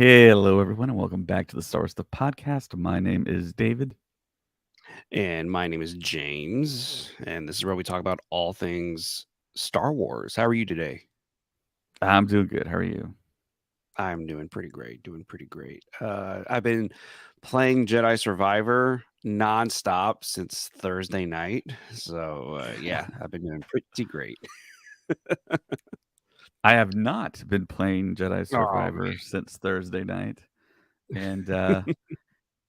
Hello, everyone, and welcome back to the Star Wars Stuff Podcast. My name is David. And my name is James, and this is where we talk about all things Star Wars. How are you today? I'm doing good. How are you? I'm doing pretty great, doing pretty great. I've been playing Jedi Survivor nonstop since Thursday night. So, yeah, I've been doing pretty great. I have not been playing Jedi Oh, Survivor since Thursday night. And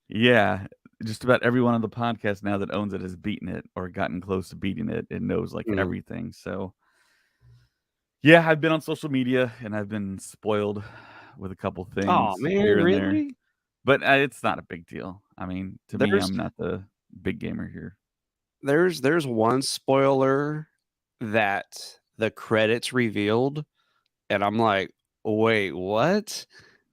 yeah, just about everyone on the podcast now that owns it has beaten it or gotten close to beating it and knows like man. everything. So, yeah, I've been on social media and I've been spoiled with a couple Oh, things man, here and there, really? but it's not a big deal. I mean, to me, There's I'm not the big gamer here. there's one spoiler that the credits revealed, and I'm like, wait, what?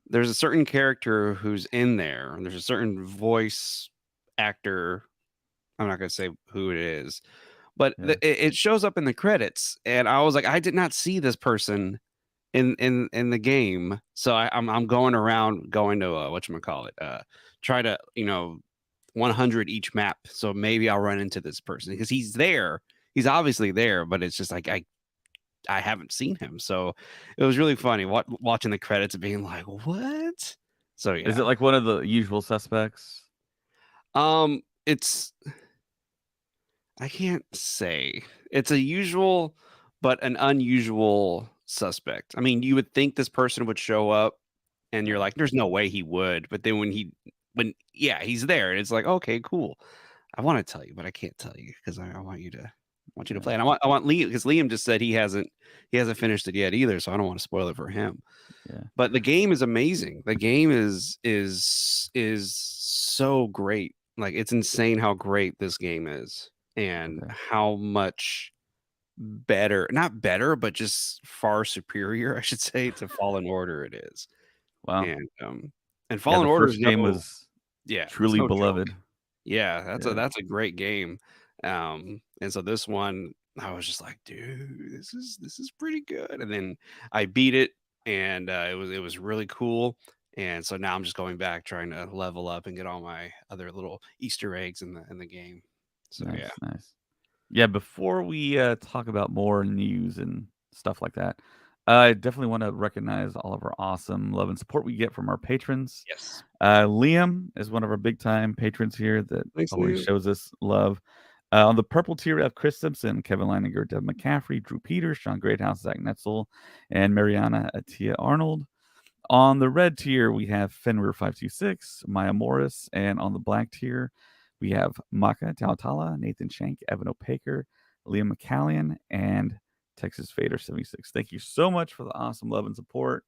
There's a certain character who's in there, and there's a certain voice actor. I'm not gonna say who it is, but Yeah. it shows up in the credits, and I was like, I did not see this person in the game. So I'm going around going to whatchamacallit, try to 100 each map. So maybe I'll run into this person because he's there. He's obviously there, but it's just like I haven't seen him. So it was really funny watching the credits and being like, what? So Is it yeah. like one of the usual suspects? It's I can't say. It's a usual but an unusual suspect. I mean, you would think this person would show up and you're Right. like, there's no way he would. But then when yeah, he's there and it's like, okay, cool. I want to tell you, but I can't tell you because I want you to Yeah. play. And I want Liam because Liam just said he hasn't finished it yet either, so I don't want to spoil it for him. Yeah. But the game is amazing. The game is so great. Like it's insane how great this game is and Okay. how much better, not better, but just far superior, I should say, to Fallen Order it is. Wow. And Yeah, Fallen the Order is first game no was yeah, it's truly no joke. beloved. Yeah, Yeah. that's a great game. And so this one, I was just like, dude, this is pretty good. And then I beat it, and it was really cool. And so now I'm just going back trying to level up and get all my other little Easter eggs in the game. So yeah. Nice, nice. Yeah, before we talk about more news and stuff like that, I definitely want to recognize all of our awesome love and support we get from our patrons. Yes. Liam is one of our big time patrons here that Thanks, always Liam. shows us love. On the purple tier, we have Chris Simpson, Kevin Leininger, Deb McCaffrey, Drew Peters, Sean Greathouse, Zach Netzel, and Mariana Atia Arnold. On the red tier, we have Fenrir526, Maya Morris, and on the black tier, we have Maka Tautala, Nathan Shank, Evan Opaker, Liam McCallion, and Texas Fader 76. Thank you so much for the awesome love and support.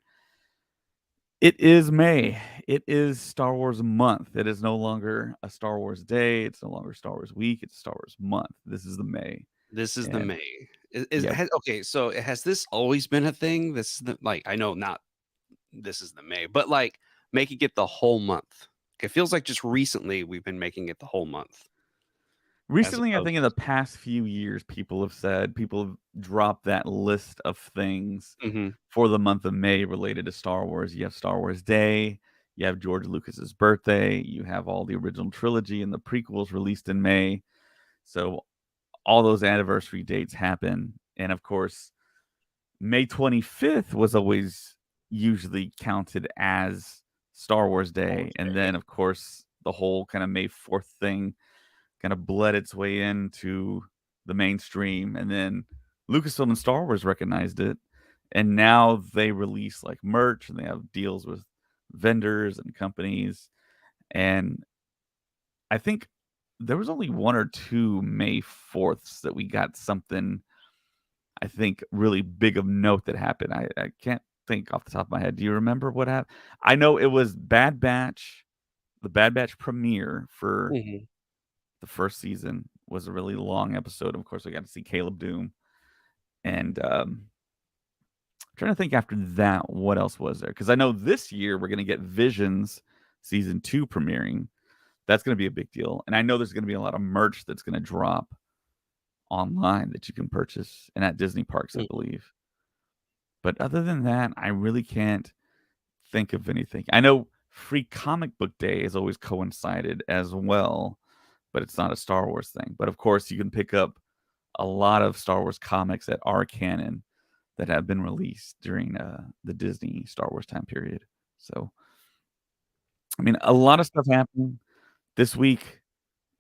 It is May. It is Star Wars month. It is no longer a Star Wars day. It's no longer Star Wars week. It's Star Wars month. This is the May. This is the And May. yeah, Okay, so has this always been a thing? This is the like I know not this is the May, but like making it the whole month. It feels like just recently we've been making it the whole month as recently, I opposed think in the past few years, people have dropped that list of things Mhm. for the month of May related to Star Wars. You have Star Wars Day, you have George Lucas's birthday, you have all the original trilogy and the prequels released in May. So all those anniversary dates happen. And of course, May 25th was always usually counted as Star Wars Star Day. Wars And Day. then, of course, the whole kind of May 4th thing kind of bled its way into the mainstream. And then Lucasfilm and Star Wars recognized it. And now they release like merch and they have deals with vendors and companies. And I think there was only one or two May 4ths that we got something, I think, really big of note that happened. I can't think off the top of my head. Do you remember what happened? I know it was Bad Batch, the Bad Batch premiere for Mhm. the first season was a really long episode. Of course, we got to see Caleb Doom. And I'm trying to think after that, what else was there? Because I know this year we're going to get Visions season 2 premiering. That's going to be a big deal. And I know there's going to be a lot of merch that's going to drop online that you can purchase and at Disney parks, I Mm. believe. But other than that, I really can't think of anything. I know Free Comic Book Day has always coincided as well, but it's not a Star Wars thing. But of course, you can pick up a lot of Star Wars comics that are canon that have been released during the Disney Star Wars time period. So, I mean, a lot of stuff happened this week.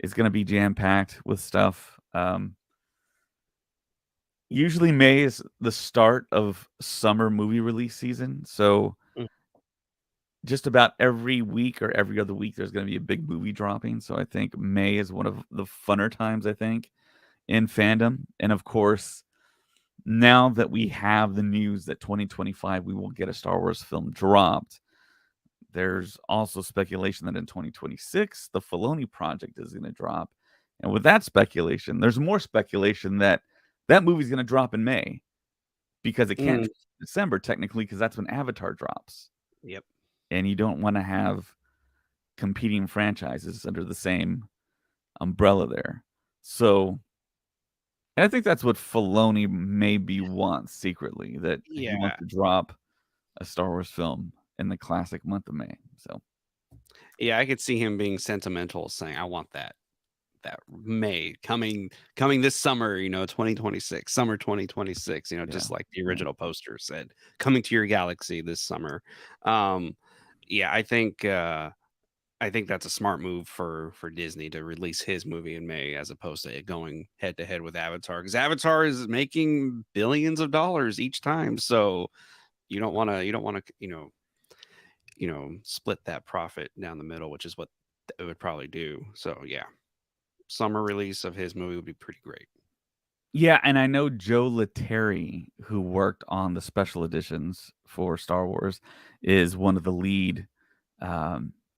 Is going to be jam packed with stuff. Usually May is the start of summer movie release season, so Mm. just about every week or every other week there's going to be a big movie dropping. So I think May is one of the funner times I think in fandom, and of course, now that we have the news that 2025 we will get a Star Wars film dropped, there's also speculation that in 2026 the Filoni project is going to drop. And with that speculation, there's more speculation that that movie's going to drop in May because it can't Mm. December technically because that's when Avatar drops. Yep. And you don't want to have competing franchises under the same umbrella there. So and I think that's what Filoni maybe wants secretly, that he Yeah. wants to drop a Star Wars film in the classic month of May. So Yeah, I could see him being sentimental, saying, "I want that May coming this summer, 2026, summer 2026, yeah, just like the yeah. original poster said, coming to your galaxy this summer." Um, yeah, I think that's a smart move for Disney to release his movie in May as opposed to it going head to head with Avatar, because Avatar is making billions of dollars each time. So you don't want to split that profit down the middle, which is what it would probably do. So yeah, summer release of his movie would be pretty great. Yeah, and I know Joe Letteri, who worked on the special editions for Star Wars, is one of the lead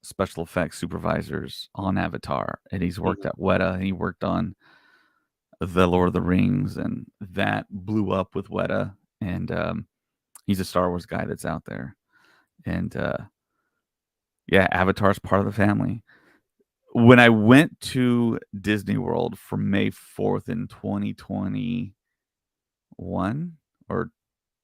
special effects supervisors on Avatar, and he's worked Mhm. at Weta, and he worked on the Lord of the Rings, and that blew up with Weta, and he's a Star Wars guy that's out there, and yeah, Avatar's part of the family. When I went to Disney World for May 4th in 2021 or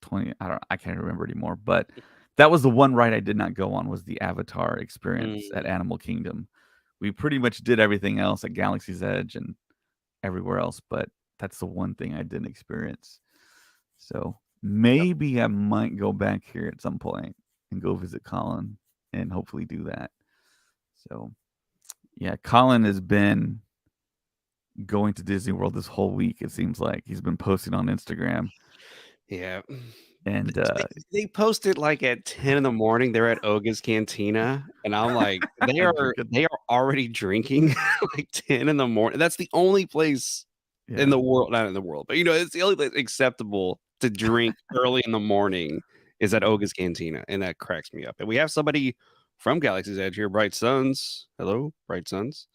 20, I can't remember anymore, but that was the one ride I did not go on was the Avatar experience at Mm, Animal Kingdom. We pretty much did everything else at Galaxy's Edge and everywhere else, but that's the one thing I didn't experience. So yep. maybe I might go back here at some point and go visit Colin and hopefully do that. So yeah, Colin has been going to Disney World this whole week. It seems like he's been posting on Instagram, Yeah. and They posted like at 10 in the morning. They're at Oga's Cantina, and I'm like, they are drinking. they are already drinking like 10 in the morning. That's the only place in Yeah, the world, not in the world, but it's the only place acceptable to drink early in the morning is at yeah. Oga's Cantina, and that cracks me up. And we have somebody from Galaxy's Edge here, Bright Suns. Hello, Bright Suns.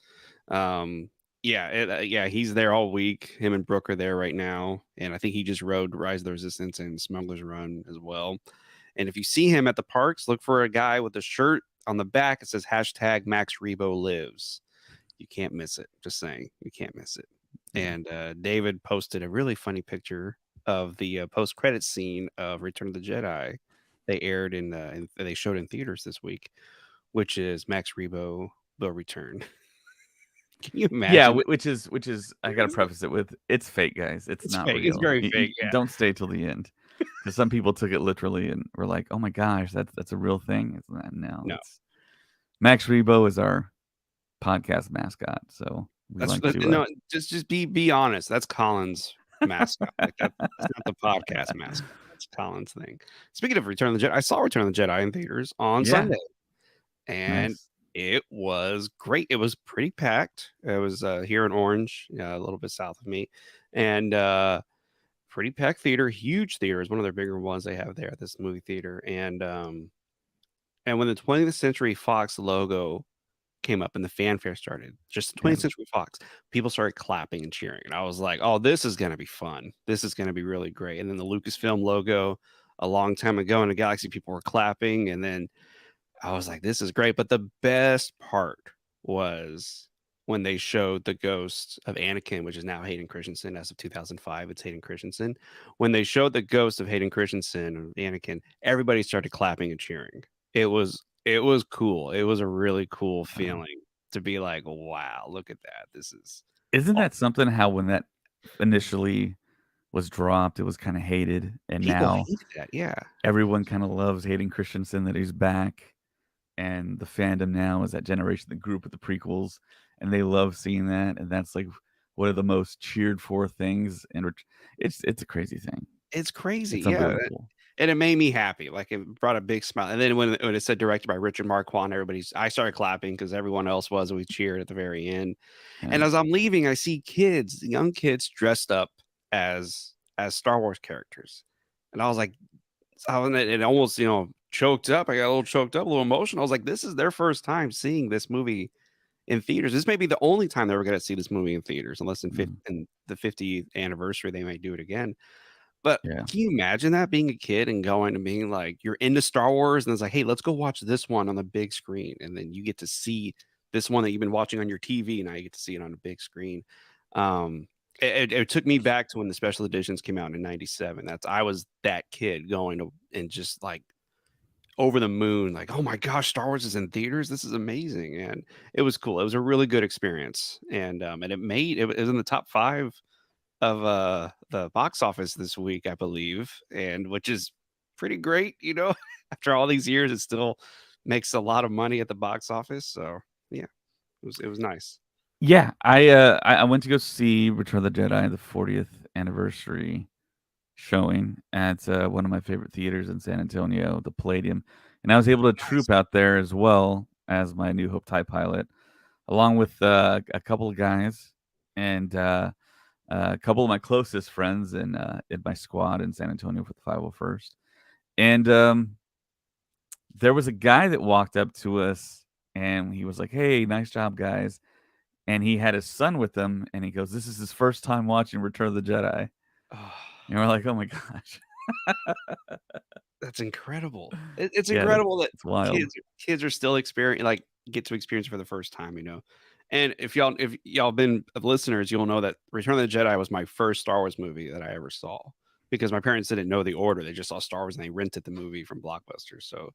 Yeah, yeah, he's there all week. Him and Brooke are there right now, and I think he just rode Rise of the Resistance and Smuggler's Run as well. And if you see him at the parks, look for a guy with a shirt on the back. It says hashtag Max Rebo lives. You can't miss it. Just saying, you can't miss it. Yeah. And David posted a really funny picture of the post credit scene of Return of the Jedi. They aired they showed in theaters this week, which is Max Rebo will return. Can you Yeah, imagine? which is I gotta preface it with it's fake, guys. It's It's not fake. It's real. very You fake. Yeah. don't stay till the end because some people took it literally and were like, "Oh my gosh, that's a real thing." It's not. No, No. it's Max Rebo is our podcast mascot, so we That's like to. no. Just be honest. That's Colin's mascot. Like that's not the podcast mascot. That's Colin's thing. Speaking of Return of the Jedi, I saw Return of the Jedi in theaters on Yeah, Sunday, and nice. it was great. It was pretty packed. It was here in Orange, a little bit south of me, and pretty packed theater. Huge theater is one of their bigger ones they have there at this movie theater, and when the 20th Century Fox logo came up and the fanfare started, just the Yeah, 20th Century Fox, people started clapping and cheering. And I was like, oh, this is going to be fun. This is going to be really great. And then the Lucasfilm logo a long time ago in the Galaxy, people were clapping. And then I was like, this is great. But the best part was when they showed the ghost of Anakin, which is now Hayden Christensen. As of 2005, it's Hayden Christensen. When they showed the ghost of Hayden Christensen, of Anakin, everybody started clapping and cheering. it was cool. It was a really cool Uh, feeling to be like, wow, look at that. This is isn't aw that something how when that initially was dropped, it was kinda hated, and people now hated that, yeah. everyone kinda loves Hayden Christensen that he's back, and the fandom now is that generation that grew up with the prequels, and they love seeing that, and that's, like, one of the most cheered for things, and it's a crazy thing. It's crazy, It's yeah, unbelievable. and it made me happy, like, it brought a big smile, and then when it said directed by Richard Marquand, I started clapping because everyone else was, and we cheered at the very end, Yeah. and as I'm leaving, I see kids, young kids dressed up as Star Wars characters, and I was like, it almost, choked up. I got a little choked up, a little emotional. I was like, "This is their first time seeing this movie in theaters." This may be the only time they were gonna see this movie in theaters, unless Mm. in the 50th anniversary, they may do it again. But Yeah. can you imagine that being a kid and going and being like, you're into Star Wars, and it's like, "Hey, let's go watch this one on the big screen," and then you get to see this one that you've been watching on your TV, now you get to see it on a big screen. It took me back to when the special editions came out in '97. I was that kid going to and just, like, over the moon, like, "Oh my gosh, Star Wars is in theaters? This is amazing," and it was cool. It was a really good experience, and it was in the top 5 of, the box office this week, I believe, and which is pretty great, After all these years, it still makes a lot of money at the box office, so, yeah, it was nice. Yeah, I went to go see Return of the Jedi, the 40th anniversary showing at, one of my favorite theaters in San Antonio, the Palladium, and I was able to Nice. troop out there as well as my New Hope TIE pilot, along with, a couple of guys and, a couple of my closest friends in my squad in San Antonio for the 501st, and, there was a guy that walked up to us, and he was like, "Hey, nice job, guys," and he had his son with him, and he goes, "This is his first time watching Return of the Jedi," and we're like, "Oh my gosh." That's incredible. It's Yeah, that's incredible that it's wild. kids are still get to experience for the first time. And if y'all been listeners, you'll know that Return of the Jedi was my first Star Wars movie that I ever saw because my parents didn't know the order. They just saw Star Wars and they rented the movie from Blockbuster. So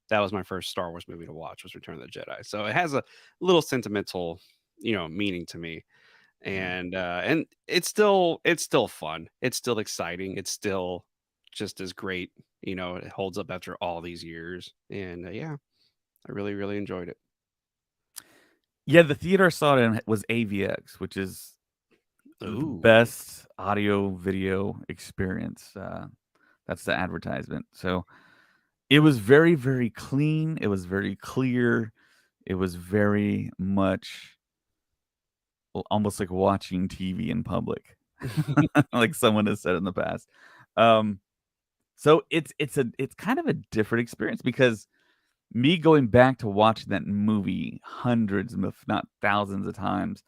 that was my first Star Wars movie to watch was Return of the Jedi. So it has a little sentimental, meaning to me. Yeah. And it's still fun. It's still exciting. It's still just as great. It holds up after all these years. And yeah, I really, really enjoyed it. Yeah, the theater I saw it in was AVX, which is the Ooh. best audio video experience, that's the advertisement. So, it was very, very clean, it was very clear, it was very much almost like watching TV in public, like someone has said in the past. Um, so it's kind of a different experience because me going back to watching that movie hundreds, if not thousands of times,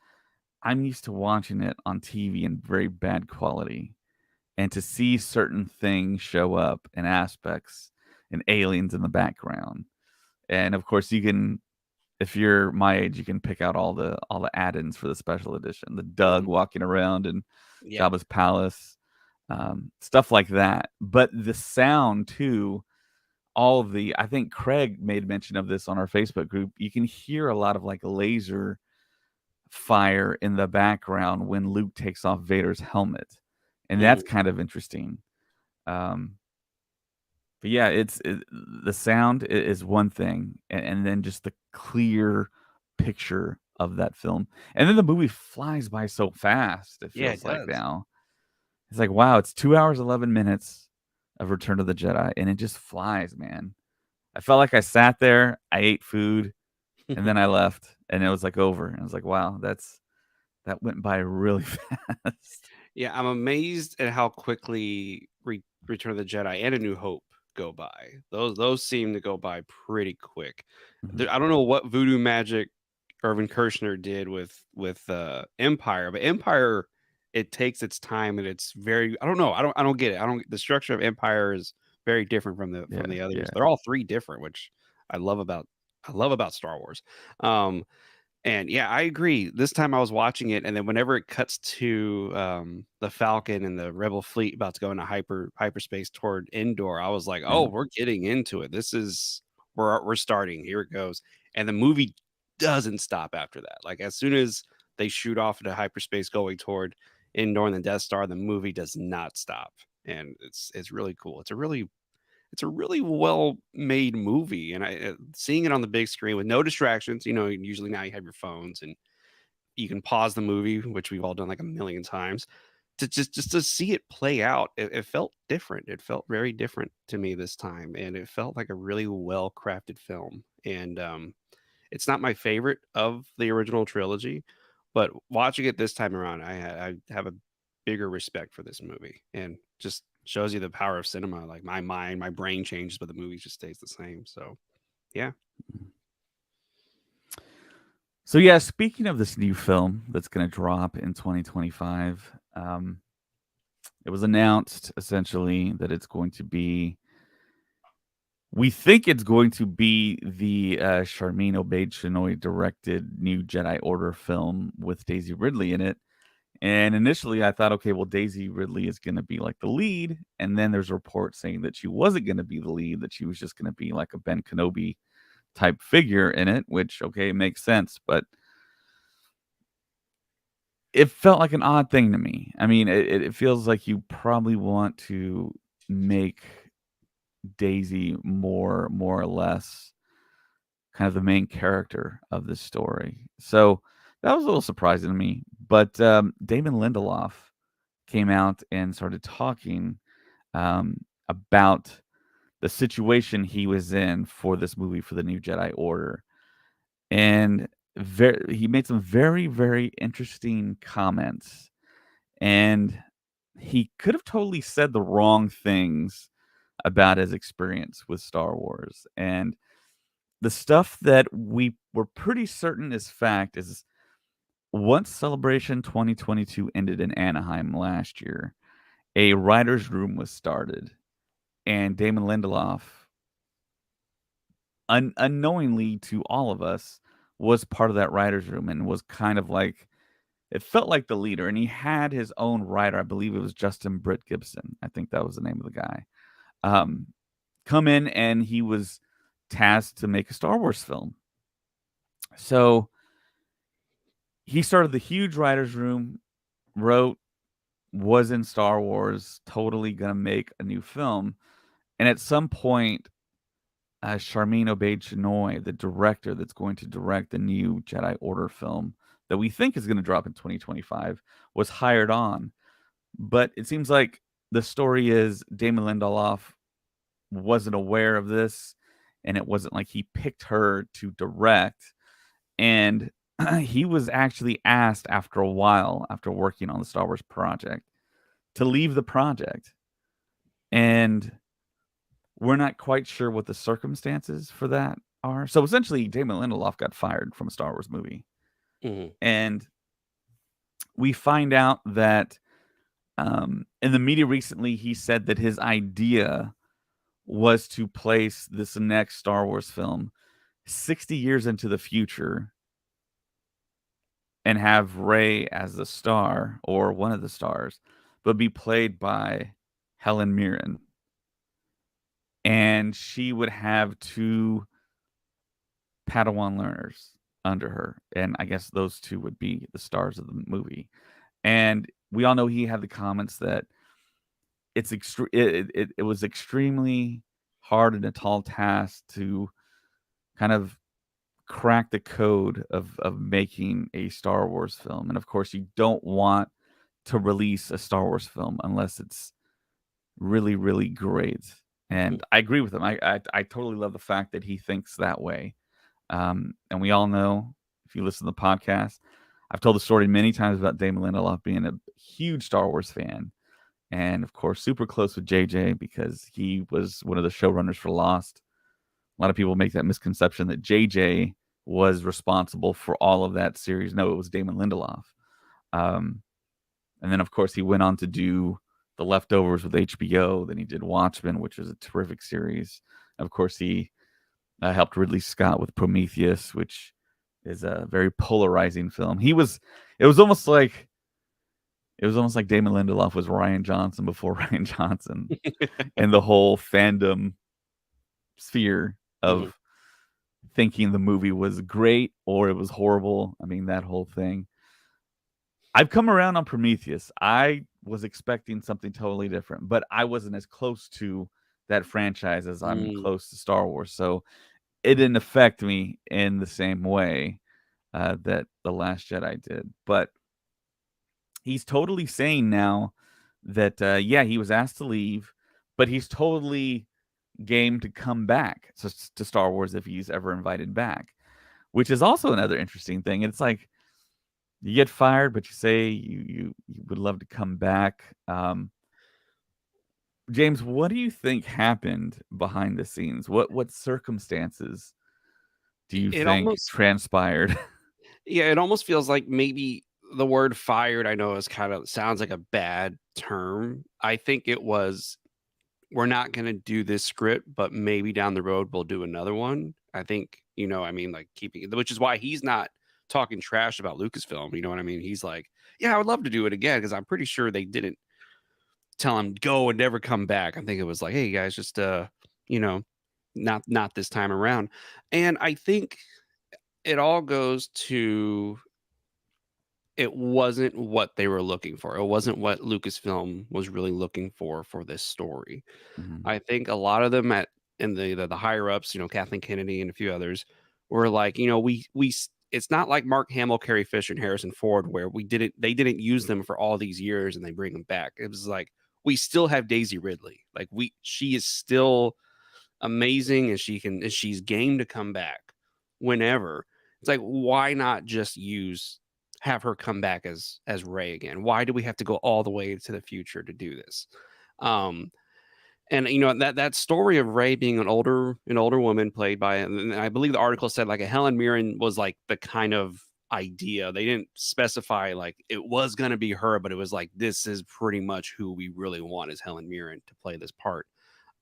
I'm used to watching it on TV in very bad quality, and to see certain things show up and aspects and aliens in the background, and of course, you can if you're my age, you can pick out all the add-ins for the special edition, the Doug Mhm. walking around in Yep. Jabba's palace, stuff like that, but the sound too, all of the I think Craig made mention of this on our Facebook group, you can hear a lot of, like, laser fire in the background when Luke takes off Vader's helmet, and that's Mm. kind of interesting. Um, but yeah, the sound is one thing, and then just the clear picture of that film, and then the movie flies by so fast, it Yeah, it feels like does. now. It's like, wow, it's 2 hours, 11 minutes of Return of the Jedi, and it just flies, man. I felt like I sat there, I ate food, and then I left, and it was, like, over, and I was like, "Wow, that went by really fast." Yeah, I'm amazed at how quickly Return of the Jedi and A New Hope go by. Those seem to go by pretty quick. Mhm. I don't know what voodoo magic Irvin Kershner did with Empire, but Empire it takes its time and it's very I don't know. I don't get it. I don't the structure of Empire is very different from the Yeah, from the others. yeah, They're all three different, which I love about I love about Star Wars. Um and yeah, I agree. This time I was watching it, and then whenever it cuts to the Falcon and the Rebel fleet about to go into hyperspace toward Endor, I was like, yeah. "Oh, we're getting into it. This is we're starting. Here it goes, and the movie doesn't stop after that. Like as soon as they shoot off into hyperspace, going toward Endor and the Death Star, the movie does not stop, and it's really cool. It's a really well made movie, and seeing it on the big screen with no distractions. You know, usually now you have your phones and you can pause the movie, which we've all done like a million times. To just to see it play out, it felt different. It felt very different to me this time, and it felt like a really well crafted film. And it's not my favorite of the original trilogy, but watching it this time around, I have a bigger respect for this movie, and just shows you the power of cinema. Like my mind, my brain changes, but the movie just stays the same. So yeah. So yeah, speaking of this new film that's going to drop in 2025, it was announced essentially that it's going to be. We think it's going to be the Charmin Obaid-Chinoy directed new Jedi Order film with Daisy Ridley in it. And initially, I thought, okay, well, Daisy Ridley is going to be like the lead, and then there's reports saying that she wasn't going to be the lead; that she was just going to be like a Ben Kenobi type figure in it. Which, okay, makes sense, but it felt like an odd thing to me. I mean, it feels like you probably want to make Daisy more or less kind of the main character of this story. So that was a little surprising to me. But Damon Lindelof came out and started talking about the situation he was in for this movie for the new Jedi Order, and he made some very interesting comments, and he could have totally said the wrong things about his experience with Star Wars. And the stuff that we were pretty certain is fact is once Celebration 2022 ended in Anaheim last year, a writer's room was started, and Damon Lindelof, unknowingly to all of us, was part of that writer's room and was kind of like, it felt like the leader. And he had his own writer. I believe it was Justin Britt Gibson. I think that was the name of the guy. Come in, and he was tasked to make a Star Wars film. So he started the huge writer's room, wrote, was in Star Wars, totally gonna make a new film. And at some point, Charmin Obaid-Chinoy, the director that's going to direct the new Jedi Order film that we think is going to drop in 2025, was hired on. But it seems like the story is Damon Lindelof wasn't aware of this, and it wasn't like he picked her to direct. And he was actually asked after a while, after working on the Star Wars project, to leave the project. And we're not quite sure what the circumstances for that are. So essentially, Damon Lindelof got fired from a Star Wars movie. Mhm. And we find out that in the media recently, he said that his idea was to place this next Star Wars film 60 years into the future and have Rey as the star or one of the stars, but be played by Helen Mirren. And she would have two Padawan learners under her. And I guess those two would be the stars of the movie. And we all know he had the comments that it was extremely hard and a tall task to kind of crack the code of making a Star Wars film. And of course, you don't want to release a Star Wars film unless it's really great. And I agree with him. I totally love the fact that he thinks that way. And we all know, if you listen to the podcast, I've told the story many times about Damon Lindelof being a huge Star Wars fan. And of course, super close with JJ because he was one of the showrunners for Lost. A lot of people make that misconception that JJ was responsible for all of that series. No, it was Damon Lindelof. And then, of course, he went on to do The Leftovers with HBO. Then he did Watchmen, which is a terrific series. Of course, he helped Ridley Scott with Prometheus, which is a very polarizing film. It was almost like Damon Lindelof was Rian Johnson before Rian Johnson, and the whole fandom sphere of Mhm. thinking the movie was great or it was horrible. I mean, that whole thing. I've come around on Prometheus. I was expecting something totally different, but I wasn't as close to that franchise as I'm Mm. close to Star Wars. So it didn't affect me in the same way that The Last Jedi did. But he's totally saying now that, yeah, he was asked to leave, but he's totally game to come back to Star Wars if he's ever invited back, which is also another interesting thing. It's like you get fired, but you say you would love to come back. James, what do you think happened behind the scenes? What circumstances do you It think almost transpired? Yeah, it almost feels like maybe the word fired, I know is kind of sounds like a bad term. I think it was, we're not going to do this script, but maybe down the road we'll do another one. I think, I mean, like keeping it, which is why he's not talking trash about Lucasfilm. You know what I mean? He's like, yeah, I would love to do it again, because I'm pretty sure they didn't tell him go and never come back. I think it was like, hey guys, just you know, not this time around. And I think it all goes to, it wasn't what they were looking for. It wasn't what Lucasfilm was really looking for this story. Mhm. I think a lot of them at in the higher ups, Kathleen Kennedy and a few others, were like, it's not like Mark Hamill, Carrie Fisher, and Harrison Ford, where they didn't use them for all these years and they bring them back. It was like, we still have Daisy Ridley. Like, she is still amazing, and she's game to come back whenever. It's like, why not just have her come back as Ray again? Why do we have to go all the way to the future to do this? Um, and that story of Ray being an older woman played by, and I believe the article said like a Helen Mirren was like the kind of idea. They didn't specify like it was going to be her, but it was like, this is pretty much who we really want, is Helen Mirren to play this part.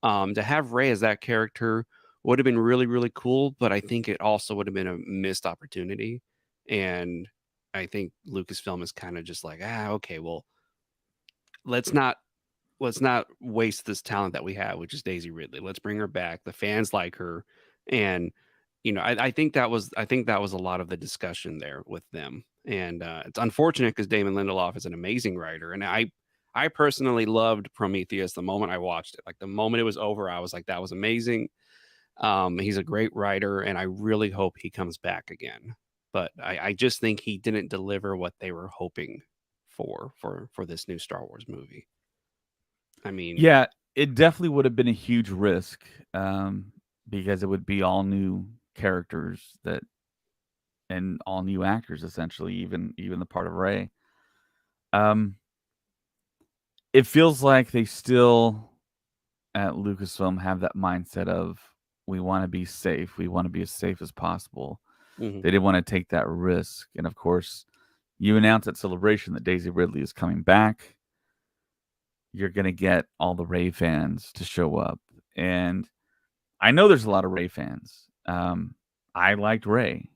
To have Ray as that character would have been really, really cool, but I think it also would have been a missed opportunity. And I think Lucasfilm is kind of just like, okay, well, let's not waste this talent that we have, which is Daisy Ridley. Let's bring her back. The fans like her, and I think that was a lot of the discussion there with them. And it's unfortunate because Damon Lindelof is an amazing writer, and I personally loved Prometheus the moment I watched it. Like the moment it was over, I was like, that was amazing. He's a great writer, and I really hope he comes back again. But I just think he didn't deliver what they were hoping for this new Star Wars movie. I mean, Yeah, it definitely would have been a huge risk, because it would be all new characters that and all new actors essentially, even the part of Ray. Um, it feels like they still at Lucasfilm have that mindset of we want to be safe, we want to be as safe as possible. mhm. They didn't want to take that risk, and of course, you announce at Celebration that Daisy Ridley is coming back. You're gonna get all the Ray fans to show up, and I know there's a lot of Ray fans. I liked Ray.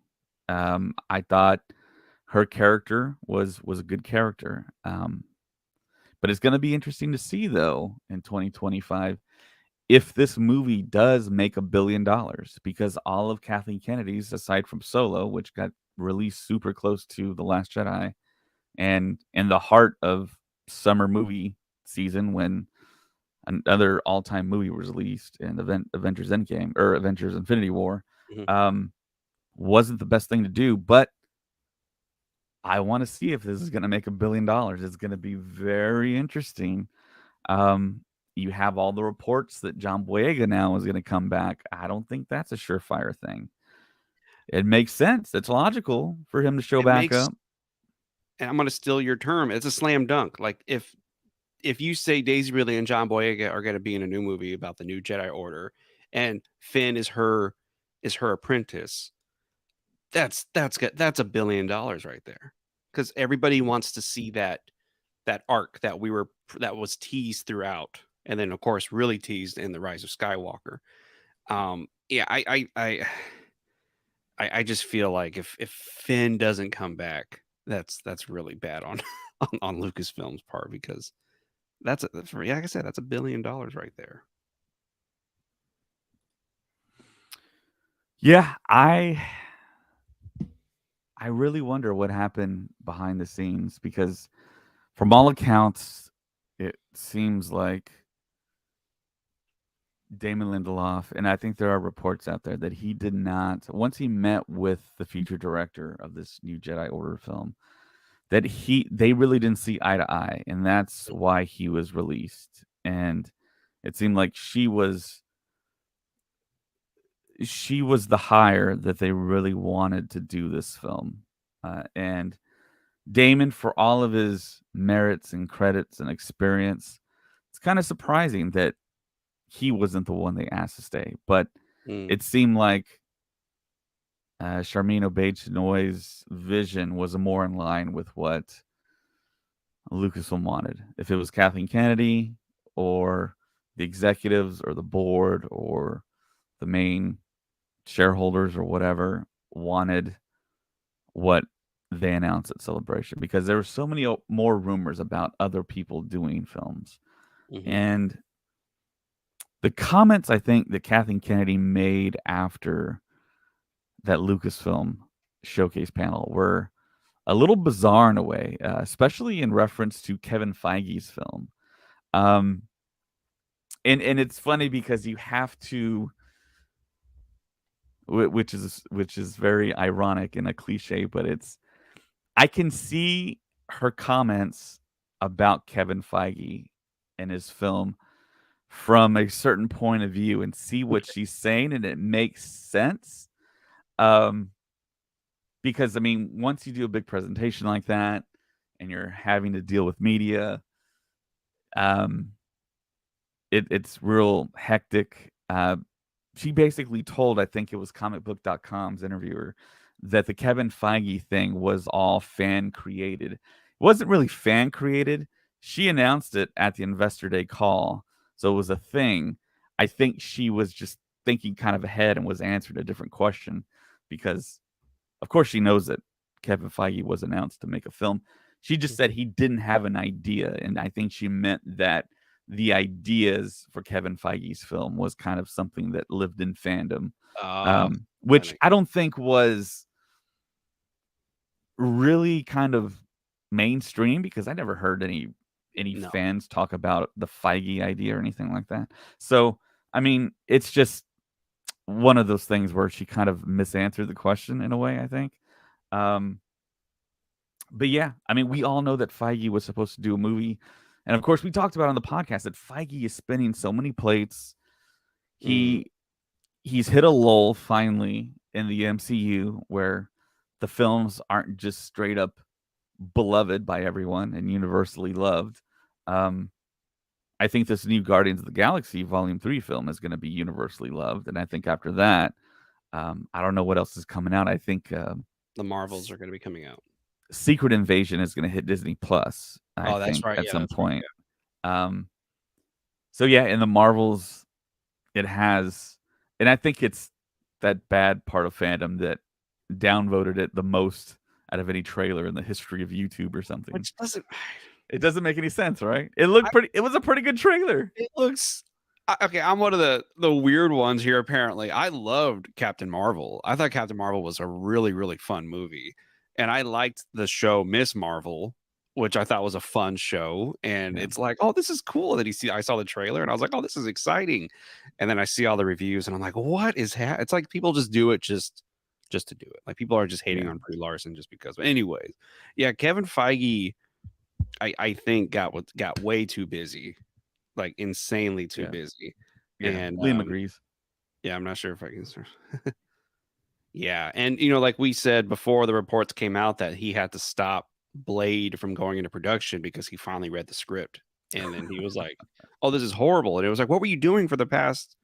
I thought her character was a good character. But it's going to be interesting to see though in 2025 if this movie does make $1 billion, because all of Kathleen Kennedy's, aside from Solo, which got released super close to The Last Jedi, and in the heart of summer movie season when another all-time movie was released in Avengers Endgame or Avengers Infinity War, Mhm. um, wasn't the best thing to do. But I want to see if this is going to make $1 billion. It's going to be very interesting. You have all the reports that John Boyega now is going to come back. I don't think that's a surefire thing. It makes sense. It's logical for him to show It back makes up. and I'm gonna steal your term, it's a slam dunk. Like, if you say Daisy Ridley and John Boyega are gonna be in a new movie about the new Jedi Order, and Finn is her apprentice, that's $1 billion right there. Because everybody wants to see that arc that was teased throughout, and then of course really teased in the Rise of Skywalker. Yeah, I just feel like if Finn doesn't come back, that's really bad on on Lucasfilm's part, because yeah, like I said, that's $1 billion right there. Yeah, I really wonder what happened behind the scenes because from all accounts, it seems like Damon Lindelof, and I think there are reports out there that he did not, once he met with the future director of this new Jedi Order film, that they really didn't see eye to eye, and that's why he was released. And it seemed like she was the hire that they really wanted to do this film. And Damon, for all of his merits and credits and experience, it's kind of surprising that he wasn't the one they asked to stay. But Mm, it seemed like Charmin Obaid-Chinoy's vision was more in line with what Lucasfilm wanted. If it was Kathleen Kennedy or the executives or the board or the main shareholders or whatever wanted what they announced at Celebration, because there were so many more rumors about other people doing films. hmm. And the comments I think that Kathleen Kennedy made after that Lucasfilm showcase panel were a little bizarre in a way, especially in reference to Kevin Feige's film. Um, and it's funny because you have to, which is very ironic and a cliche, but it's I can see her comments about Kevin Feige and his film from a certain point of view and see what she's saying, and it makes sense. Um, because I mean, once you do a big presentation like that and you're having to deal with media, um, it's real hectic. She basically told, I think it was comicbook.com's interviewer, that the Kevin Feige thing was all fan created. It wasn't really fan created. She announced it at the Investor Day call. So it was a thing. I think she was just thinking kind of ahead and was answering a different question because, of course, she knows that Kevin Feige was announced to make a film. She just said he didn't have an idea. And I think she meant that the ideas for Kevin Feige's film was kind of something that lived in fandom, Oh, that which makes I don't think was really kind of mainstream because I never heard any no. fans talk about the Feige idea or anything like that. So, I mean, it's just one of those things where she kind of misanswered the question in a way, I think. Um, but yeah, I mean, we all know that Feige was supposed to do a movie. And of course, we talked about on the podcast that Feige is spinning so many plates. Mm. He he's hit a lull finally in the MCU where the films aren't just straight up beloved by everyone and universally loved. Um, I think this new Guardians of the Galaxy Volume 3 film is going to be universally loved. And I think after that, I don't know what else is coming out. I think The Marvels are going to be coming out. Secret Invasion is going to hit Disney Plus, I Oh, that's think, right. at Yeah, some that's right. point. Um, so, yeah, in the Marvels, it has, and I think it's that bad part of fandom that downvoted it the most out of any trailer in the history of YouTube or something. Which doesn't. It doesn't make any sense, right? It looked pretty. It was a pretty good trailer. It looks okay. I'm one of the weird ones here. Apparently, I loved Captain Marvel. I thought Captain Marvel was a really really fun movie, and I liked the show Miss Marvel, which I thought was a fun show. And Yeah, it's like, oh, this is cool that he see. I saw the trailer and I was like, oh, this is exciting. And then I see all the reviews and I'm like, what is It's like people just do it just to do it. Like people are just hating yeah, on Brie Larson just because. But anyways, yeah, Kevin Feige. I think got way too busy, like insanely too yeah, busy. yeah. And Liam agrees. yeah, I'm not sure if I can. Yeah, and like we said before, the reports came out that he had to stop Blade from going into production because he finally read the script, and then he was like, "Oh, this is horrible." And it was like, "What were you doing for the past?"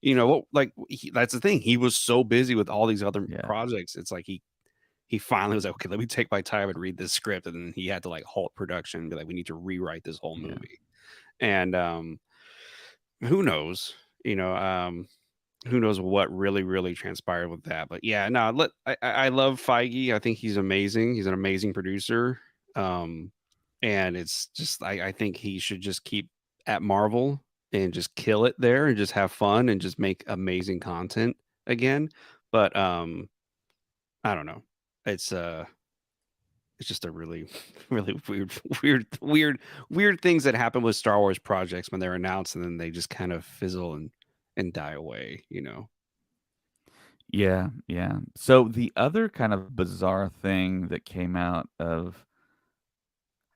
What like that's the thing. He was so busy with all these other Yeah, projects. It's like he finally was like, "Okay, let me take my time and read this script," and then he had to like halt production and be like, "We need to rewrite this whole yeah, movie." And who knows? Who knows what really really transpired with that. But yeah, no, I love Feige. I think he's amazing. He's an amazing producer. um and it's just I think he should just keep at Marvel and just kill it there and just have fun and just make amazing content again. But I don't know. It's it's just a really really weird things that happen with Star Wars projects when they're announced and then they just kind of fizzle and die away, you know. Yeah, yeah. So the other kind of bizarre thing that came out of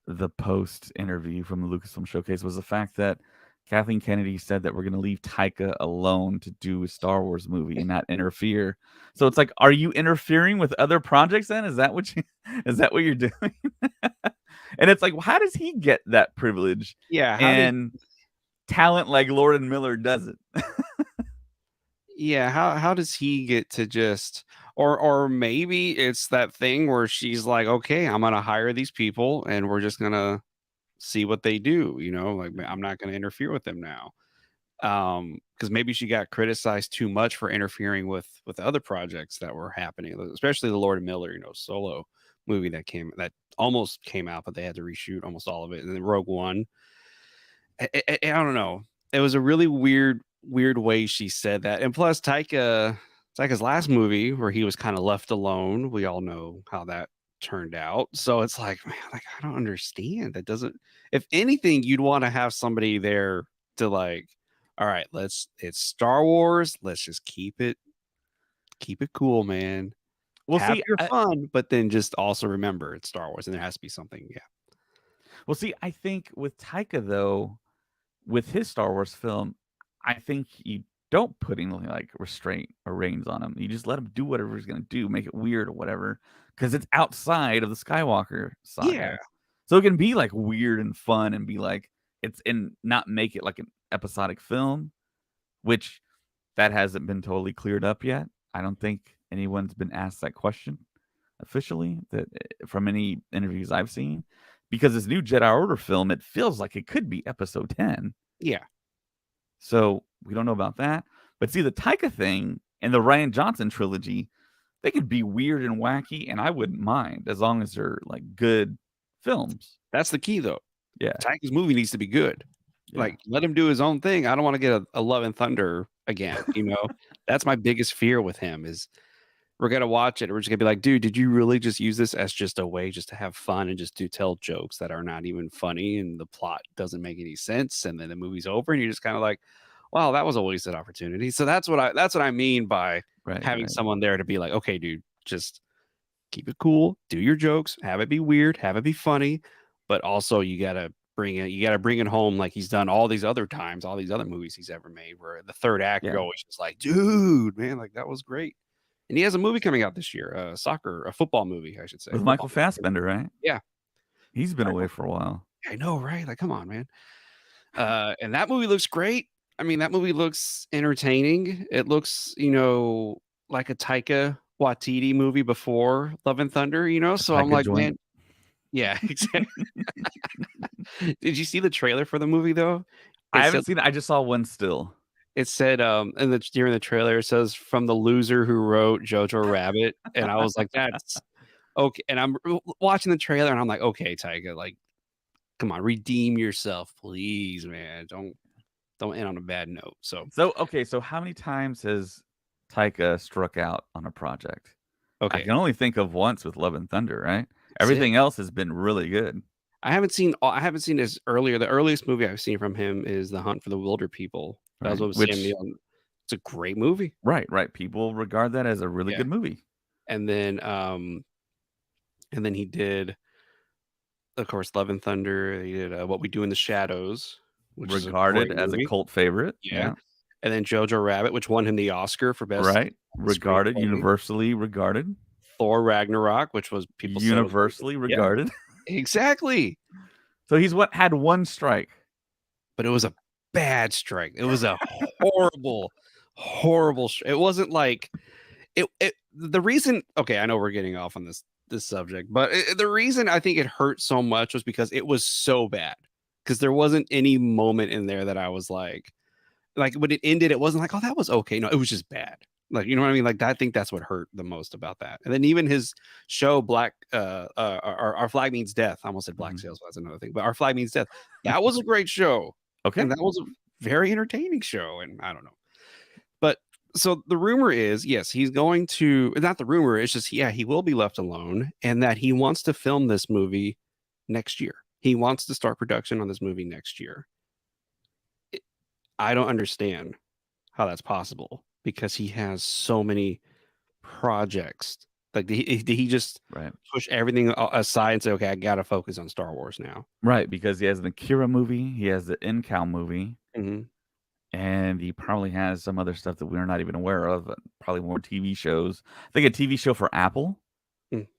the post interview from the Lucasfilm Showcase was the fact that Kathleen Kennedy said that we're going to leave Taika alone to do a Star Wars movie and not interfere. So it's like, are you interfering with other projects then? Is that what you is that what you're doing? And it's like, well, how does he get that privilege? Yeah, And talent like Lord and Miller doesn't. how does he get to just or maybe it's that thing where she's like, "Okay, I'm going to hire these people and we're just going to see what they do, you know, like I'm not going to interfere with them now." Because maybe she got criticized too much for interfering with other projects that were happening, especially the Lord and Miller, you know, solo movie that almost came out, but they had to reshoot almost all of it. And then Rogue One, I don't know. It was a really weird way she said that. And plus, Taika's last movie where he was kind of left alone. We all know how that turned out. So it's like, man, like I don't understand. That doesn't. If anything, you'd want to have somebody there to like, all right, it's Star Wars. Let's just keep it cool, man. Well, Have see, your fun, but then just also remember it's Star Wars and there has to be something. Yeah. I think with Taika though, with his Star Wars film, I think you don't put any like restraint or reins on him. You just let him do whatever he's gonna do, make it weird or whatever, because it's outside of the Skywalker Yeah. saga. So it can be like weird and fun and be like it's and not make it like an episodic film, which that hasn't been totally cleared up yet. I don't think anyone's been asked that question officially that from any interviews I've seen. Because this new Jedi Order film, it feels like it could be episode 10. Yeah. So we don't know about that. But see, the Taika thing and the Ryan Johnson trilogy, they could be weird and wacky, and I wouldn't mind as long as they're like good films. That's the key though. Yeah. Taika's movie needs to be good. Yeah. Like, let him do his own thing. I don't want to get a Love and Thunder again. You know, that's my biggest fear with him is we're gonna watch it. We're just gonna be like, dude, did you really just use this as just a way just to have fun and just to tell jokes that are not even funny and the plot doesn't make any sense? And then the movie's over and you're just kind of like, wow, that was a wasted opportunity. So that's what I mean by Right. having Right. someone there to be like, okay, dude, just keep it cool, do your jokes, have it be weird, have it be funny, but also you gotta bring it home like he's done all these other times, all these other movies he's ever made, where the third act you're Yeah. always just like, dude, man, like that was great. And he has a movie coming out this year, a football movie, I should say. With Football Michael movie. Fassbender, right? Yeah. He's been away for a while. I know, right? Like, come on, man. And that movie looks great. I mean, that movie looks entertaining. It looks, you know, like a Taika Waititi movie before Love and Thunder, you know? So I'm Taika like, joint. man, yeah, exactly. Did you see the trailer for the movie though? I It said haven't seen it. I just saw one still. in the during the trailer it says from the loser who wrote Jojo Rabbit, and I was like, that's okay. And I'm watching the trailer and I'm like, okay, Taika, like, come on, redeem yourself, please, man. Don't end on a bad note. So So okay, so how many times has Taika struck out on a project? I okay, can only think of once with Love and Thunder, right? that's it. Everything else has been really good. I haven't seen his earlier. The earliest movie I've seen from him is The Hunt for the Wilder People. That was Right. with Sam Which Neill. It's a great movie. right. People regard that as a really Yeah. good movie. And then he did, of course, Love and Thunder. He did What We Do in the Shadows, which is a Regarded great as a movie. cult favorite. Yeah. Yeah. And then Jojo Rabbit, which won him the Oscar for best Right. Regarded, screenplay. universally regarded. Thor Ragnarok, which was people said was Universally yeah, regarded. exactly. So he's had one strike. But it was a bad strike. It was a horrible. It wasn't like it. The reason, okay, I know we're getting off on this subject, but the reason I think it hurt so much was because it was so bad. Because there wasn't any moment in there that I was like when it ended, it wasn't like, oh, that was okay. No, it was just bad. Like, you know what I mean? Like, I think that's what hurt the most about that. And then even his show, Our Flag Means Death. I almost said Black Sails, but that's another thing. But Our Flag Means Death. That was a great show. Okay. And that was a very entertaining show. And I don't know. But So the rumor is, yes, he's going to, not the rumor, it's just, yeah, he will be left alone, and that he wants to film this movie next year. He wants to start production on this movie next year. I don't understand how that's possible because he has so many projects. Like, did he just Right. push everything aside and say, okay, I got to focus on Star Wars now? Right, because he has an Akira movie, he has the In-Cow movie, Mm-hmm. and he probably has some other stuff that we're not even aware of, probably more TV shows. I think a TV show for Apple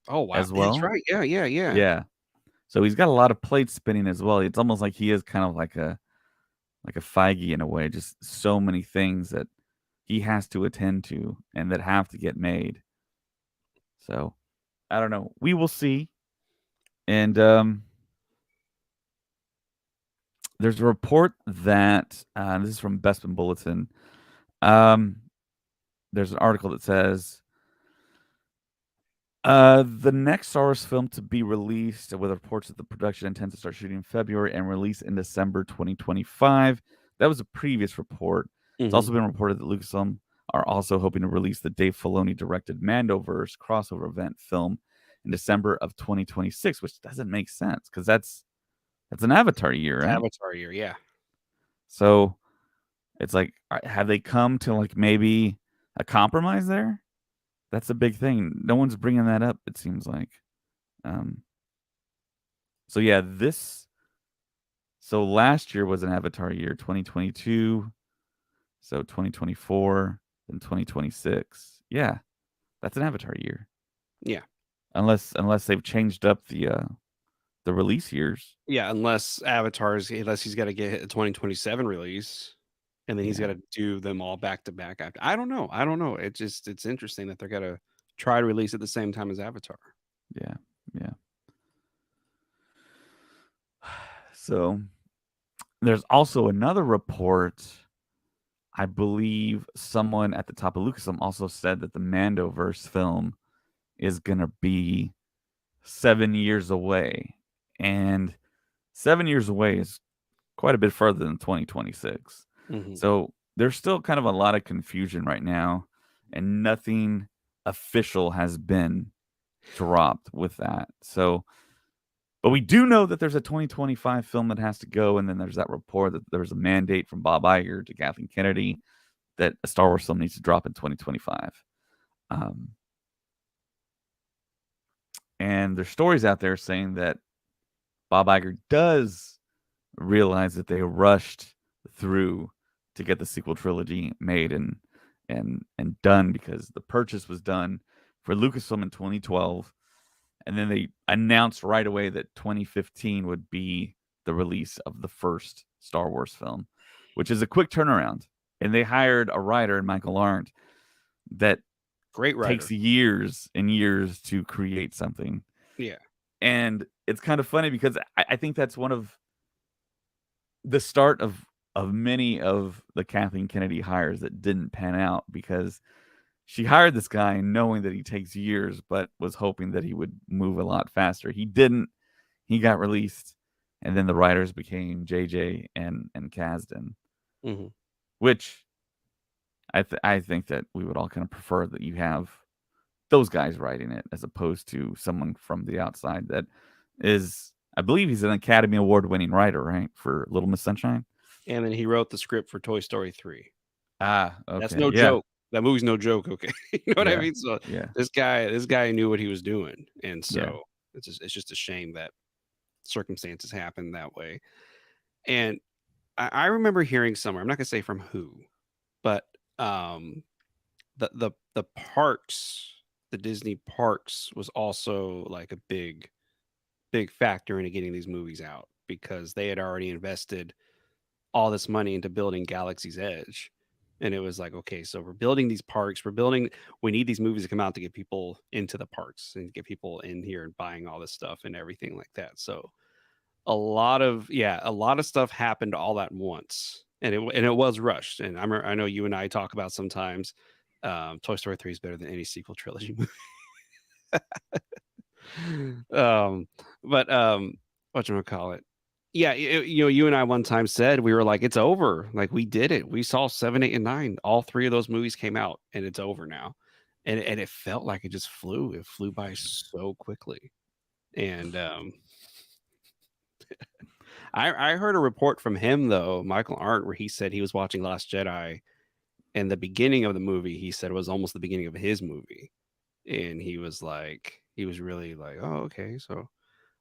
Oh, wow. as That's well. right. Yeah, yeah, yeah. Yeah. So he's got a lot of plates spinning as well. It's almost like he is kind of like a Feige in a way, just so many things that he has to attend to and that have to get made. So, I don't know. We will see. And there's a report that this is from Bespin Bulletin. Um, there's an article that says the next Star Wars film to be released, with reports that the production intends to start shooting in February and release in December 2025. That was a previous report. It's Mm-hmm. also been reported that Lucasfilm are also hoping to release the Dave Filoni directed Mandoverse crossover event film in December of 2026, which doesn't make sense because that's an Avatar year, It's right? Avatar year, yeah. So it's like, have they come to like maybe a compromise there? That's a big thing. No one's bringing that up. It seems like. Um, so yeah, so last year was an Avatar year, 2022. So 2024, then 2026. Yeah, that's an Avatar year. Yeah. Unless they've changed up the release years. Yeah, unless he's got to get a 2027 release, and then he's got Yeah, to do them all back to back after. I don't know. I don't know. It's interesting that they're gonna try to release at the same time as Avatar. yeah, yeah. So there's also another report. I believe someone at the top of Lucasfilm also said that the Mandoverse film is gonna be 7 years away, and 7 years away is quite a bit further than 2026. Hmm. So there's still kind of a lot of confusion right now, and nothing official has been dropped with that. So, but we do know that there's a 2025 film that has to go, and then there's that report that there's a mandate from Bob Iger to Kathleen Kennedy that a Star Wars film needs to drop in 2025. Um, and there's stories out there saying that Bob Iger does realize that they rushed through to get the sequel trilogy made and done because the purchase was done for Lucasfilm in 2012, and then they announced right away that 2015 would be the release of the first Star Wars film, which is a quick turnaround. And they hired a writer, Michael Arndt, that Great takes writer. years and years to create something. Yeah. And it's kind of funny because I think that's one of the start of many of the Kathleen Kennedy hires that didn't pan out because she hired this guy knowing that he takes years, but was hoping that he would move a lot faster. He didn't. He got released, and then the writers became JJ and Kasdan, Hmm. which I think that we would all kind of prefer that you have those guys writing it as opposed to someone from the outside that is. I believe he's an Academy Award winning writer, right, for Little Miss Sunshine. And then he wrote the script for Toy Story 3. Ah, That's okay, no yeah, joke. That movie's no joke. Okay, you know what I yeah, mean. So yeah, this guy knew what he was doing, and yeah. so it's just a shame that circumstances happen that way. And I remember hearing somewhere. I'm not gonna say from who, but um, the parks, the Disney parks, was also like a big factor into getting these movies out because they had already invested all this money into building Galaxy's Edge. And it was like, okay, so we're building these parks. We need these movies to come out to get people into the parks and get people in here and buying all this stuff and everything like that. So a lot of stuff happened all at once. And it was rushed. And I know you and I talk about sometimes Toy Story 3 is better than any sequel trilogy movie. um, but what you call it? Yeah, you and I one time said we were like, it's over. Like we did it. We saw 7, 8, and 9. All three of those movies came out, and it's over now. And it felt like it just flew. It flew by so quickly. And I heard a report from him though, Michael Arndt, where he said he was watching Last Jedi, and the beginning of the movie he said was almost the beginning of his movie, and he was like, he was really like, oh okay, so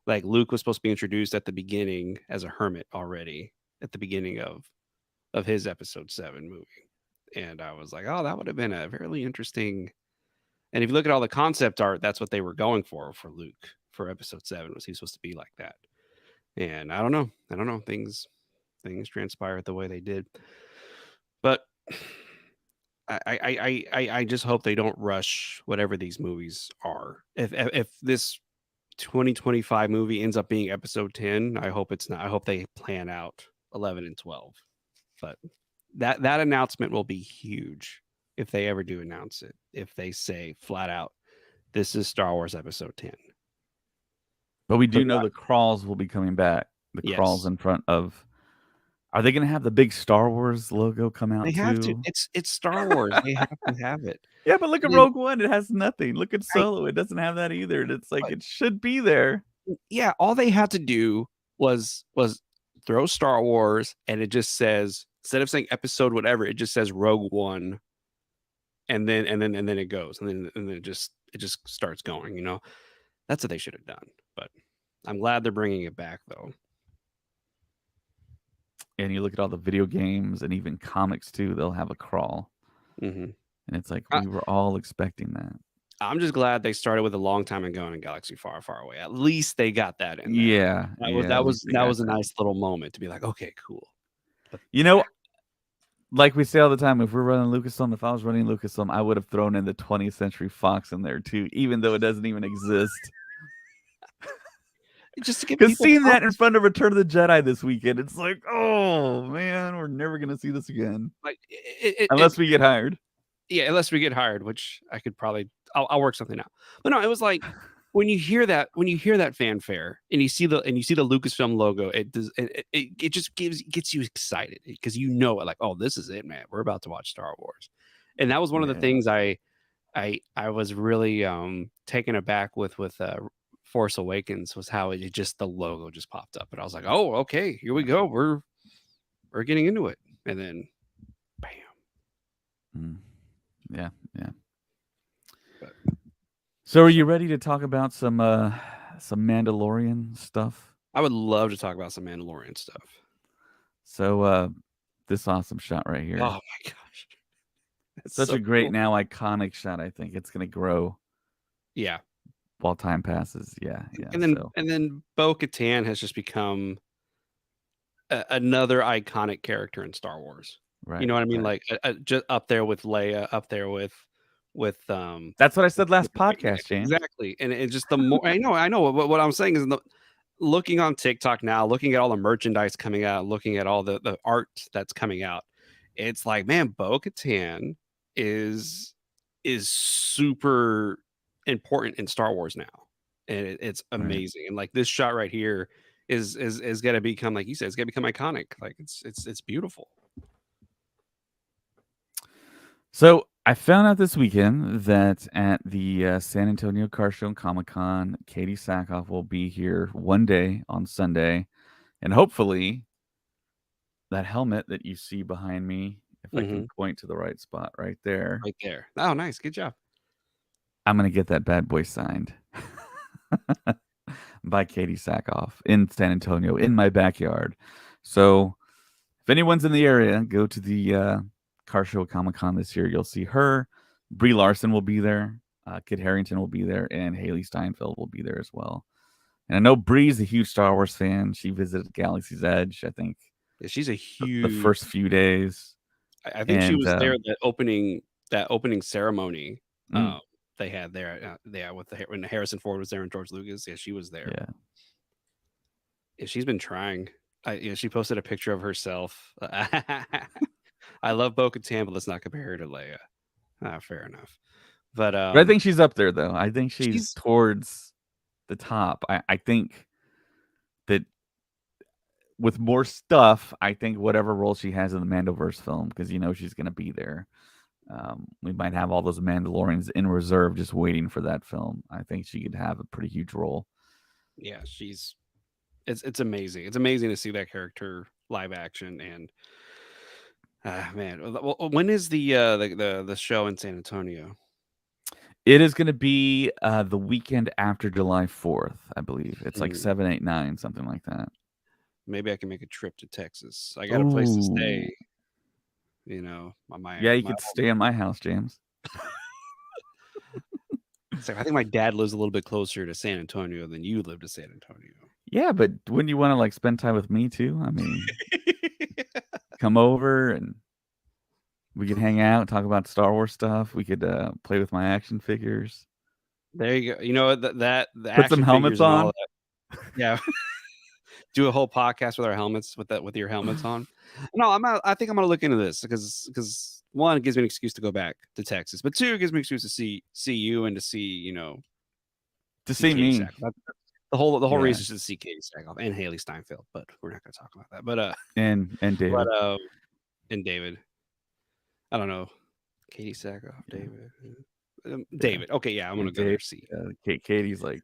like Luke was supposed to be introduced at the beginning as a hermit already at the beginning of his episode 7 movie. And I was like, oh, that would have been a very interesting. And if you look at all the concept art, that's what they were going for Luke for episode 7, was he supposed to be like that. And I don't know. I don't know. Things transpired the way they did. But I just hope they don't rush whatever these movies are. If this 2025 movie ends up being episode 10, I hope it's not. I hope they plan out 11 and 12. But that announcement will be huge if they ever do announce it. If they say flat out, this is Star Wars episode 10. But we Put do it know out. the crawls will be coming back. The crawls Yes. in front of. Are they going to have the big Star Wars logo come They out have to. too? It's Star Wars. They have to have it. Yeah, but look at And then Rogue One. It has nothing. Look at I Solo. It doesn't have that either. And it's like but it should be there. yeah, all they had to do was throw Star Wars, and it just says, instead of saying episode whatever, it just says Rogue One, and then it goes, and then it just starts going, you know. That's what they should have done. But I'm glad they're bringing it back though. And you look at all the video games and even comics too. They'll have a crawl, hmm and it's like I, we were all expecting that. I'm just glad they started with a long time ago in a galaxy far, far away. At least they got that in there. Yeah, That was yeah. that At least was they that got was a that. nice little moment to be like, okay, cool. But You know, like we say all the time, if we're running Lucasfilm, if I was running Lucasfilm, I would have thrown in the 20th Century Fox in there too, even though it doesn't even exist. just to give Because people seeing that in something, front of Return of the Jedi this weekend, it's like, oh man, we're never gonna see this again like unless we get hired. yeah, unless we get hired, which I could probably, I'll work something out. But no, it was like when you hear that fanfare and you see the Lucasfilm logo, it just gets you excited because you know it, like, oh, this is it, man. We're about to watch Star Wars. And that was one of the Yeah, things I was really taken aback with Force Awakens, was how it just, the logo just popped up, and I was like, oh, okay, here we go. We're getting into it. And then bam. mm, yeah, yeah. But So, are you ready to talk about some Mandalorian stuff? I would love to talk about some Mandalorian stuff. So, this awesome shot right Oh here, my gosh. That's such so a great cool. now iconic shot. I think it's gonna grow Yeah. while time passes. Yeah, yeah. And then So, and then Bo-Katan has just become another iconic character in Star Wars. You right, know what I mean? right. Like just up there with Leia, up there with That's what I said with last yeah, podcast, James. exactly. And it's just the more I know what I'm saying is, looking on TikTok now, looking at all the merchandise coming out, looking at all the art that's coming out, it's like, man, Bo-Katan is is super important in Star Wars now, and it's Right. amazing. And like this shot right here is gonna become, like you said, it's gonna become iconic. Like it's beautiful. So I found out this weekend that at the San Antonio Car Show and Comic Con, Katie Sackhoff will be here one day on Sunday, and hopefully that helmet that you see behind me, if I can hmm point to the right spot right there, Right there. Oh, nice, good job. I'm gonna get that bad boy signed by Katie Sackhoff in San Antonio in my backyard. So if anyone's in the area, go to the Car Show Comic Con this year. You'll see her. Brie Larson will be there. Kit Harrington will be there, and Haley Steinfeld will be there as well. And I know Brie's a huge Star Wars fan. She visited Galaxy's Edge, I think, Yeah, she's a the huge. first few days. I think she And was there at that opening ceremony. mm, They had there, with when Harrison Ford was there and George Lucas. Yeah, she was there. yeah, Yeah, she's been trying. She posted a picture of herself. I love Bo-Katan, but let's not compare her to Leia. Fair enough. But but I think she's up there though. I think she's she's towards the top. I think that with more stuff, I think whatever role she has in the Mandoverse film, because she's going to be there. We might have all those Mandalorians in reserve just waiting for that film. I think she could have a pretty huge role. Yeah, it's amazing. It's amazing to see that character live action. And man, when is the show in San Antonio? It is going to be the weekend after July 4th, I believe. It's like 7, 8, 9, something like that. Maybe I can make a trip to Texas. I got a place to Ooh. stay. My Yeah, you could stay in my house, James. so I think my dad lives a little bit closer to San Antonio than you live to San Antonio. Yeah, but wouldn't you want to like spend time with me too? I mean, come over and we could hang out, talk about Star Wars stuff. We could play with my action figures. There you go. You know that the Put some action helmets figures and all on. that. Yeah. Do a whole podcast with our helmets with your helmets on. No, I think I'm gonna look into this because one, it gives me an excuse to go back to Texas, but two, it gives me an excuse to see you and to To see see Katie me. Sackhoff. The whole Yeah. reason is to see Katie Sackhoff and Haley Steinfeld, but we're not gonna talk about that. And David. And David. I don't know. Katie Sackhoff, Yeah. David. Okay, yeah, I'm gonna go there. See. Katie's like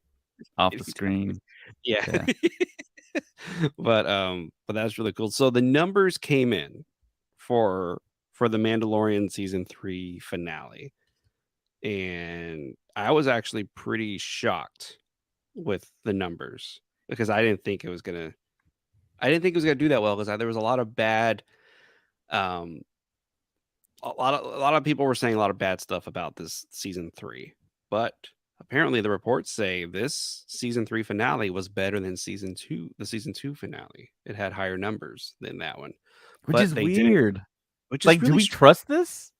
off the screen. Yeah. Yeah. But that's really cool. So the numbers came in for the Mandalorian season 3 finale. And I was actually pretty shocked with the numbers because I didn't think it was gonna do that well because there was a lot of bad um a lot of people were saying a lot of bad stuff about this season 3. But apparently the reports say this season 3 finale was better than the season 2 finale. It had higher numbers than that one. Which But is they didn't, weird. which is Like, do really we trust this?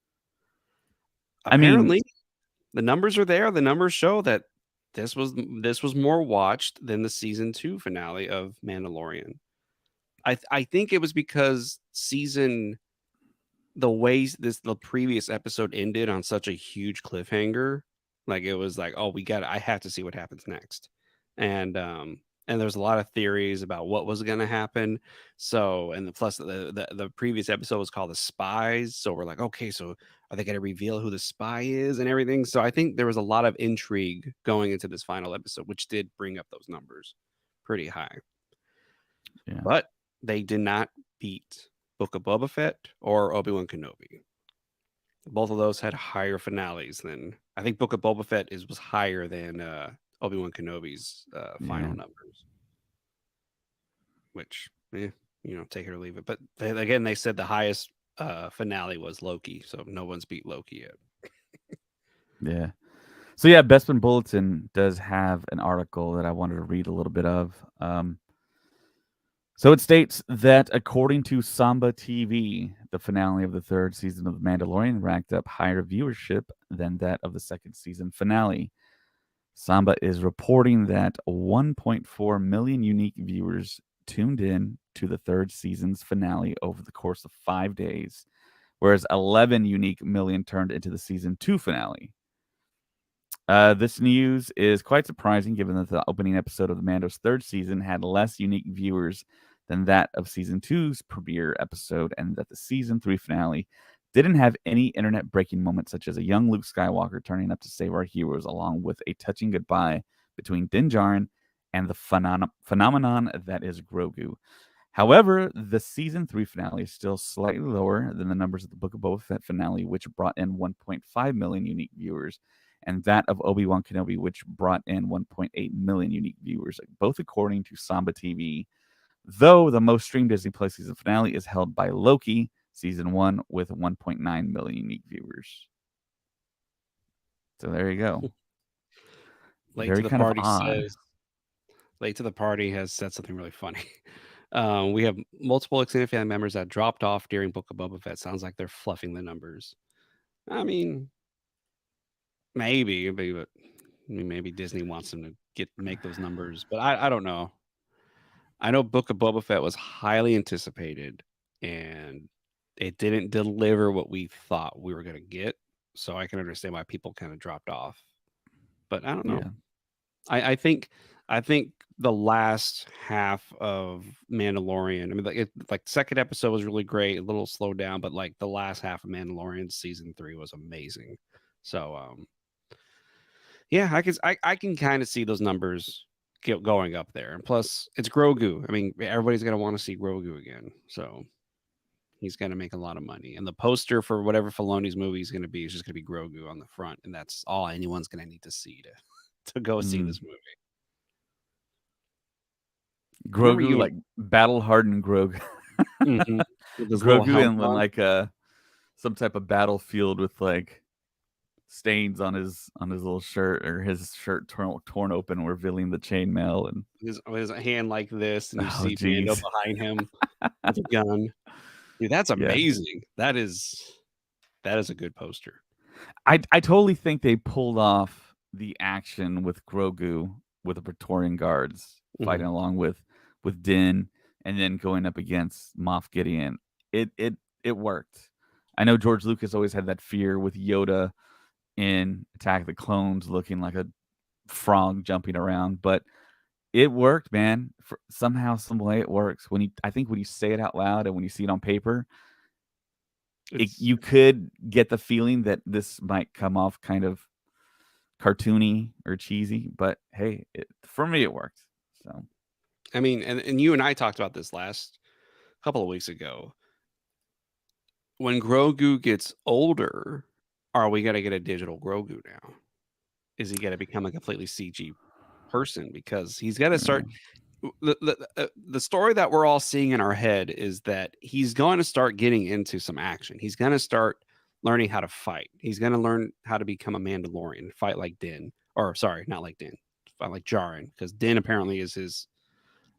I mean, apparently the numbers are there. The numbers show that this was more watched than the season 2 finale of Mandalorian. I think it was because the ways the previous episode ended on such a huge cliffhanger, like it was like, oh, I have to see what happens next. And there's a lot of theories about what was going to happen. So, and plus the previous episode was called The Spies. So we're like, okay, so are they going to reveal who the spy is and everything? So I think there was a lot of intrigue going into this final episode, which did bring up those numbers pretty high. yeah. But they did not beat Book of Boba Fett or Obi-Wan Kenobi. Both of those had higher finales than I think Book of Boba Fett was higher than Obi-Wan Kenobi's final numbers. Which, take it or leave it. But they said the highest finale was Loki, so no one's beat Loki yet. Yeah. So yeah, Bespin Bulletin does have an article that I wanted to read a little bit of. So it states that according to Samba TV, the finale of the 3rd season of The Mandalorian racked up higher viewership than that of the 2nd season finale. Samba is reporting that 1.4 million unique viewers tuned in to the 3rd season's finale over the course of 5 days, whereas 11 unique million turned into the season 2 finale. This news is quite surprising given that the opening episode of the Mando's 3rd season had less unique viewers than that of season 2's premiere episode, and that the season 3 finale didn't have any internet breaking moments such as a young Luke Skywalker turning up to save our heroes, along with a touching goodbye between Din Djarin and the phenomenon that is Grogu. However, the season 3 finale is still slightly lower than the numbers of the Book of Boba Fett finale, which brought in 1.5 million unique viewers, and that of Obi-Wan Kenobi, which brought in 1.8 million unique viewers, both according to Samba TV. Though the most streamed Disney Plus season finale is held by Loki, season 1, with 1.9 million unique viewers. So there you go. Late to the Party has said something really funny. We have multiple extended family members that dropped off during Book of Boba Fett. Sounds like they're fluffing the numbers. I mean, maybe, but maybe Disney wants them to make those numbers, but I don't know. I know Book of Boba Fett was highly anticipated, and it didn't deliver what we thought we were going to get. So I can understand why people kind of dropped off. But I don't know. Yeah. I think the last half of Mandalorian. I mean, like second episode was really great, a little slowed down, but like the last half of Mandalorian season 3 was amazing. So yeah, I can kind of see those numbers going up there. And plus, it's Grogu. I mean, everybody's gonna want to see Grogu again. So he's gonna make a lot of money. And the poster for whatever Filoni's movie is gonna be is just gonna be Grogu on the front, and that's all anyone's gonna need to see to go see Mm. this movie. I remember Grogu, you and like battle hardened Grogu. Mhm. With his little Grogu helmet in on. like some type of battlefield with like stains on his little shirt, or his shirt torn open, revealing the chainmail. And His hand like this, and you oh see Mando geez. behind him with a gun. Dude, that's Yeah. amazing. That is a good poster. I totally think they pulled off the action with Grogu with the Praetorian guards Mhm. fighting along with Din, and then going up against Moff Gideon. It worked. I know George Lucas always had that fear with Yoda in Attack of the Clones looking like a frog jumping around, but it worked, man. Somehow, some way, it works. I think when you say it out loud and when you see it on paper, It's you could get the feeling that this might come off kind of cartoony or cheesy, but hey, for me it worked. So I mean, and you and I talked about this last couple of weeks ago. When Grogu gets older, are we gonna get a digital Grogu now? Is he gonna become a completely CG person? Because he's gotta yeah. start the story that we're all seeing in our head is that he's going to start getting into some action. He's going to start learning how to fight. He's going to learn how to become a Mandalorian, fight like Din, or sorry, not like Din, fight like Jaren, because Din apparently is his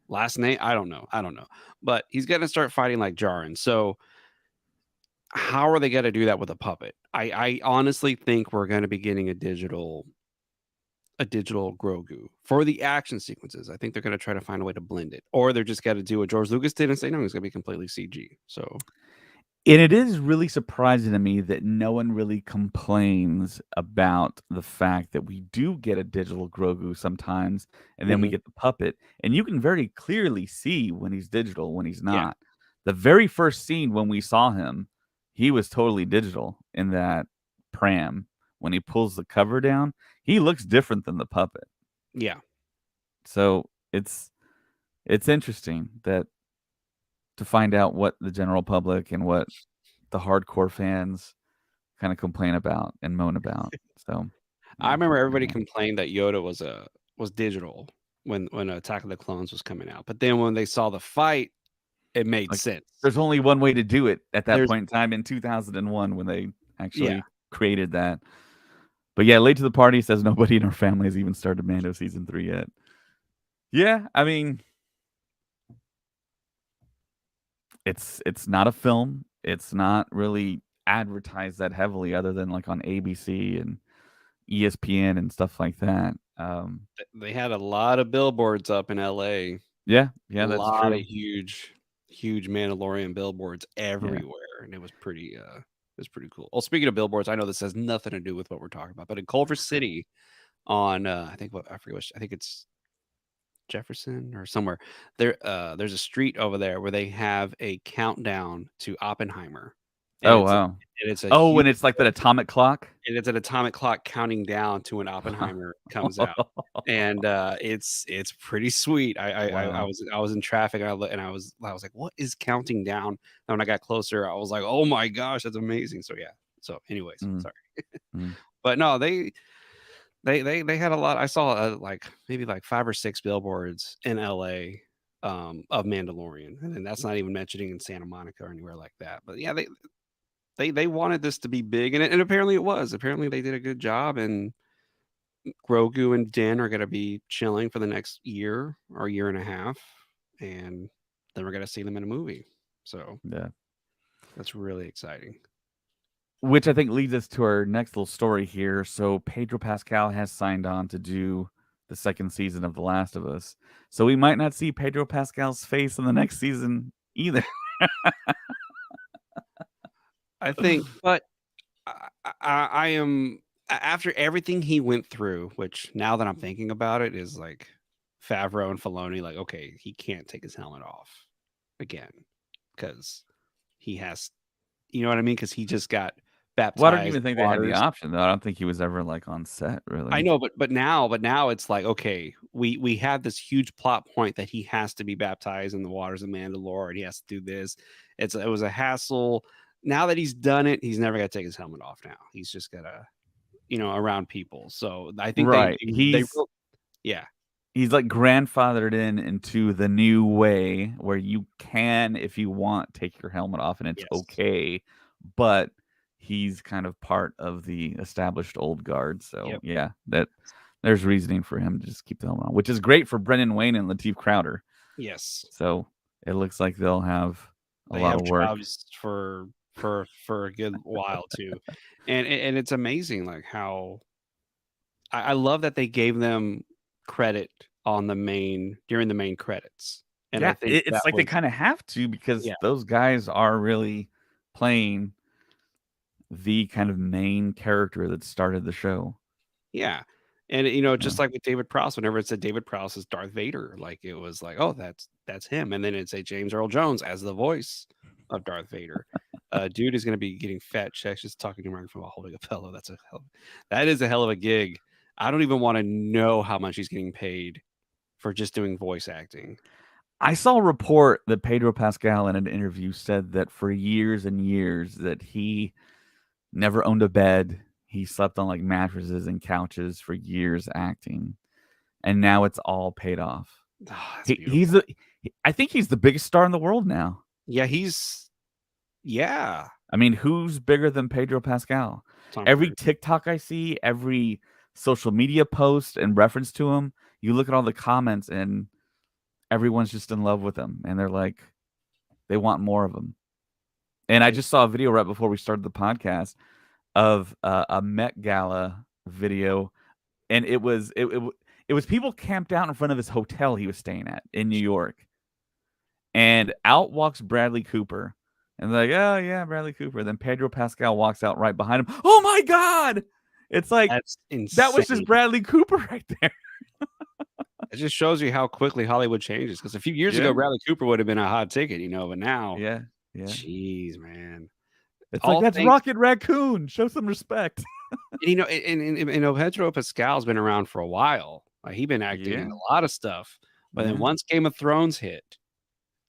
last name. I don't know, but he's going to start fighting like Jaren. So how are they going to do that with a puppet? I honestly think we're going to be getting a digital Grogu for the action sequences. I think they're going to try to find a way to blend it, or they're just got to do what George Lucas did and say no, he's going to be completely CG. So And it is really surprising to me that no one really complains about the fact that we do get a digital Grogu sometimes, and then we mhm. get the puppet, and you can very clearly see when he's digital, when he's Yeah, not. The very first scene when we saw him, he was totally digital in that pram. When he pulls the cover down, he looks different than the puppet. yeah. So it's interesting that to find out what the general public and what the hardcore fans kind of complain about and moan about. So, I yeah, remember I don't everybody know. complained that Yoda was digital when Attack of the Clones was coming out, but then when they saw the fight, it made Like, sense. there's only one way to do it at that There's point in time in 2001 when they yeah, actually created that. But yeah, late to the party says nobody in our family has even started Mando season 3 yet. Yeah, I mean, it's not a film. It's not really advertised that heavily other than like on ABC and ESPN and stuff like that. they had a lot of billboards up in LA. Yeah, A yeah, that's lot of true. huge Mandalorian billboards Yeah. everywhere, and it was pretty cool. Well, speaking of billboards, I know this has nothing to do with what we're talking about, but in Culver City on, I think what I forget which I think it's Jefferson or somewhere, there's a street over there where they have a countdown to Oppenheimer, and Oh, it's a wow. and it's a Oh, huge when it's like that atomic clock? and it's an atomic clock counting down to when Oppenheimer comes out, and it's pretty sweet. I Wow. was in traffic, and I was like, "What is counting down?" And when I got closer, I was like, "Oh my gosh, that's amazing!" So yeah. So, anyways, Mm, sorry, mm. but no, they had a lot. I saw like maybe like 5 or 6 billboards in LA of Mandalorian, and then that's not even mentioning in Santa Monica or anywhere like that. But yeah, they wanted this to be big, and apparently it was. Apparently they did a good job, and Grogu and Din are gonna be chilling for the next year or year and a half, and then we're gonna see them in a movie. So Yeah. that's really exciting. Which I think leads us to our next little story here. So Pedro Pascal has signed on to do the second season of The Last of Us. So we might not see Pedro Pascal's face in the next season either. I think, but I am after everything he went through, which now that I'm thinking about it is like Favreau and Filoni, like, okay, he can't take his helmet off again because he has, you know what I mean? Because he just got Well, I don't baptized even think in they had the waters. option, though. I don't think he was ever, like, on set, I really. know, but now it's like, okay, we have this huge plot point that he has to be baptized in the waters of Mandalore, and he has to do this. It was a hassle. Now that he's done it, he's never got to take his helmet off. Now he's just gotta, around people. So I think Right. yeah, He's, like, grandfathered into the new way where you can, if you want, take your helmet off and it's yes, okay, but he's kind of part of the established old guard, so, yep, yeah, there's reasoning for him to just keep the helmet on, which is great for Brendan Wayne and Lateef Crowder. yes. So, it looks like they'll have a They lot have of work. jobs for a good while too, and it's amazing like how I love that they gave them credit on during the main credits, and I Yeah, think it's that like they was kinda have to because yeah, those guys are really playing the kind of main character that started the show. yeah, and Yeah. just like with David Prowse, whenever it said David Prowse as Darth Vader, like it was like, oh, that's him, and then it'd say James Earl Jones as the voice of Darth Vader. Dude is going to be getting fat checks just talking to a microphone while holding a pillow. That is a hell of a gig. I don't even want to know how much he's getting paid for just doing voice acting. I saw a report that Pedro Pascal in an interview said that for years and years that he never owned a bed. He slept on, like, mattresses and couches for years acting, and now it's all paid off. Oh, that's He he's beautiful. a I think he's the biggest star in the world now. Yeah, yeah, I mean, who's bigger than Pedro Pascal? Tom Every Cruise. TikTok I see, every social media post and reference to him, you look at all the comments and everyone's just in love with him, and they're like, they want more of him. And I It- just saw a video right before we started the podcast of a Met Gala video, and it was people camped out in front of his hotel he was staying at in New York, and out walks Bradley Cooper, and they're like, oh yeah, Bradley Cooper. Then Pedro Pascal walks out right behind him. Oh my god! It's like That's that was just insane. Bradley Cooper right there. It just shows you how quickly Hollywood changes. Because a few years ago, Yeah, Bradley Cooper would have been a hot ticket, but now, yeah, yeah. jeez, man. It's like All that's thanks, Rocket Raccoon. Show some respect. and, Pedro Pascal's been around for a while. Like he's been acting in Yeah, a lot of stuff, but then yeah, once Game of Thrones hit,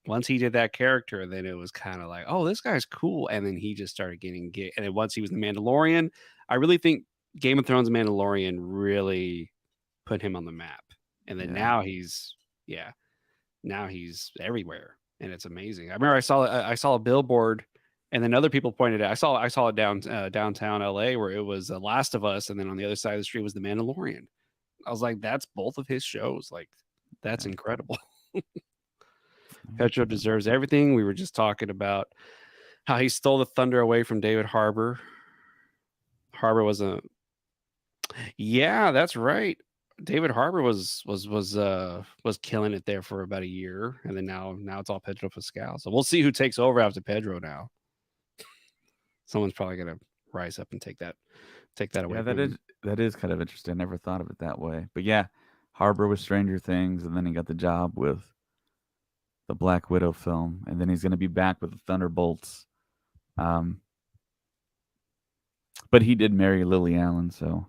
once he did that character, then it was kind of like, oh, this guy's cool. And then he just started getting gay. And then once he was the Mandalorian, I really think Game of Thrones and Mandalorian really put him on the map. And then yeah. yeah, now he's everywhere, and it's amazing. I remember I saw a billboard, and then other people pointed out. I saw it downtown LA where it was Last of Us, and then on the other side of the street was The Mandalorian. I was like, that's both of his shows. Like, that's Yeah. incredible. Petro deserves everything. We were just talking about how he stole the thunder away from David Harbour. Harbour yeah, that's right. David Harbour was killing it there for about a year, and then now it's all Pedro Pascal. So we'll see who takes over after Pedro now. Someone's probably gonna rise up and take that away Yeah, from him. that is kind of interesting. I never thought of it that way. But yeah, Harbor with Stranger Things, and then he got the job with the Black Widow film, and then he's going to be back with the Thunderbolts. Um, but he did marry Lily Allen, so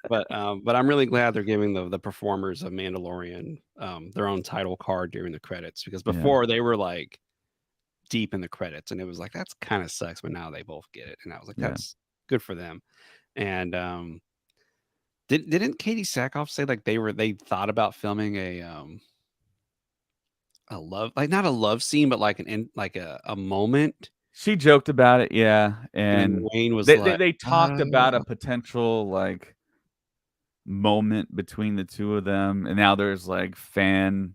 But I'm really glad they're giving the performers of Mandalorian their own title card during the credits, because yeah, before they were like deep in the credits, and it was like that's kind of sucks, but now they both get it, and I was like, yeah. that's good for them. And didn't Katie Sackhoff say like they thought about filming a love, like not a love scene, but like like a moment, She joked about it, yeah, and then and Wayne was they like, they talked about a potential like moment between the two of them, and now there's like fan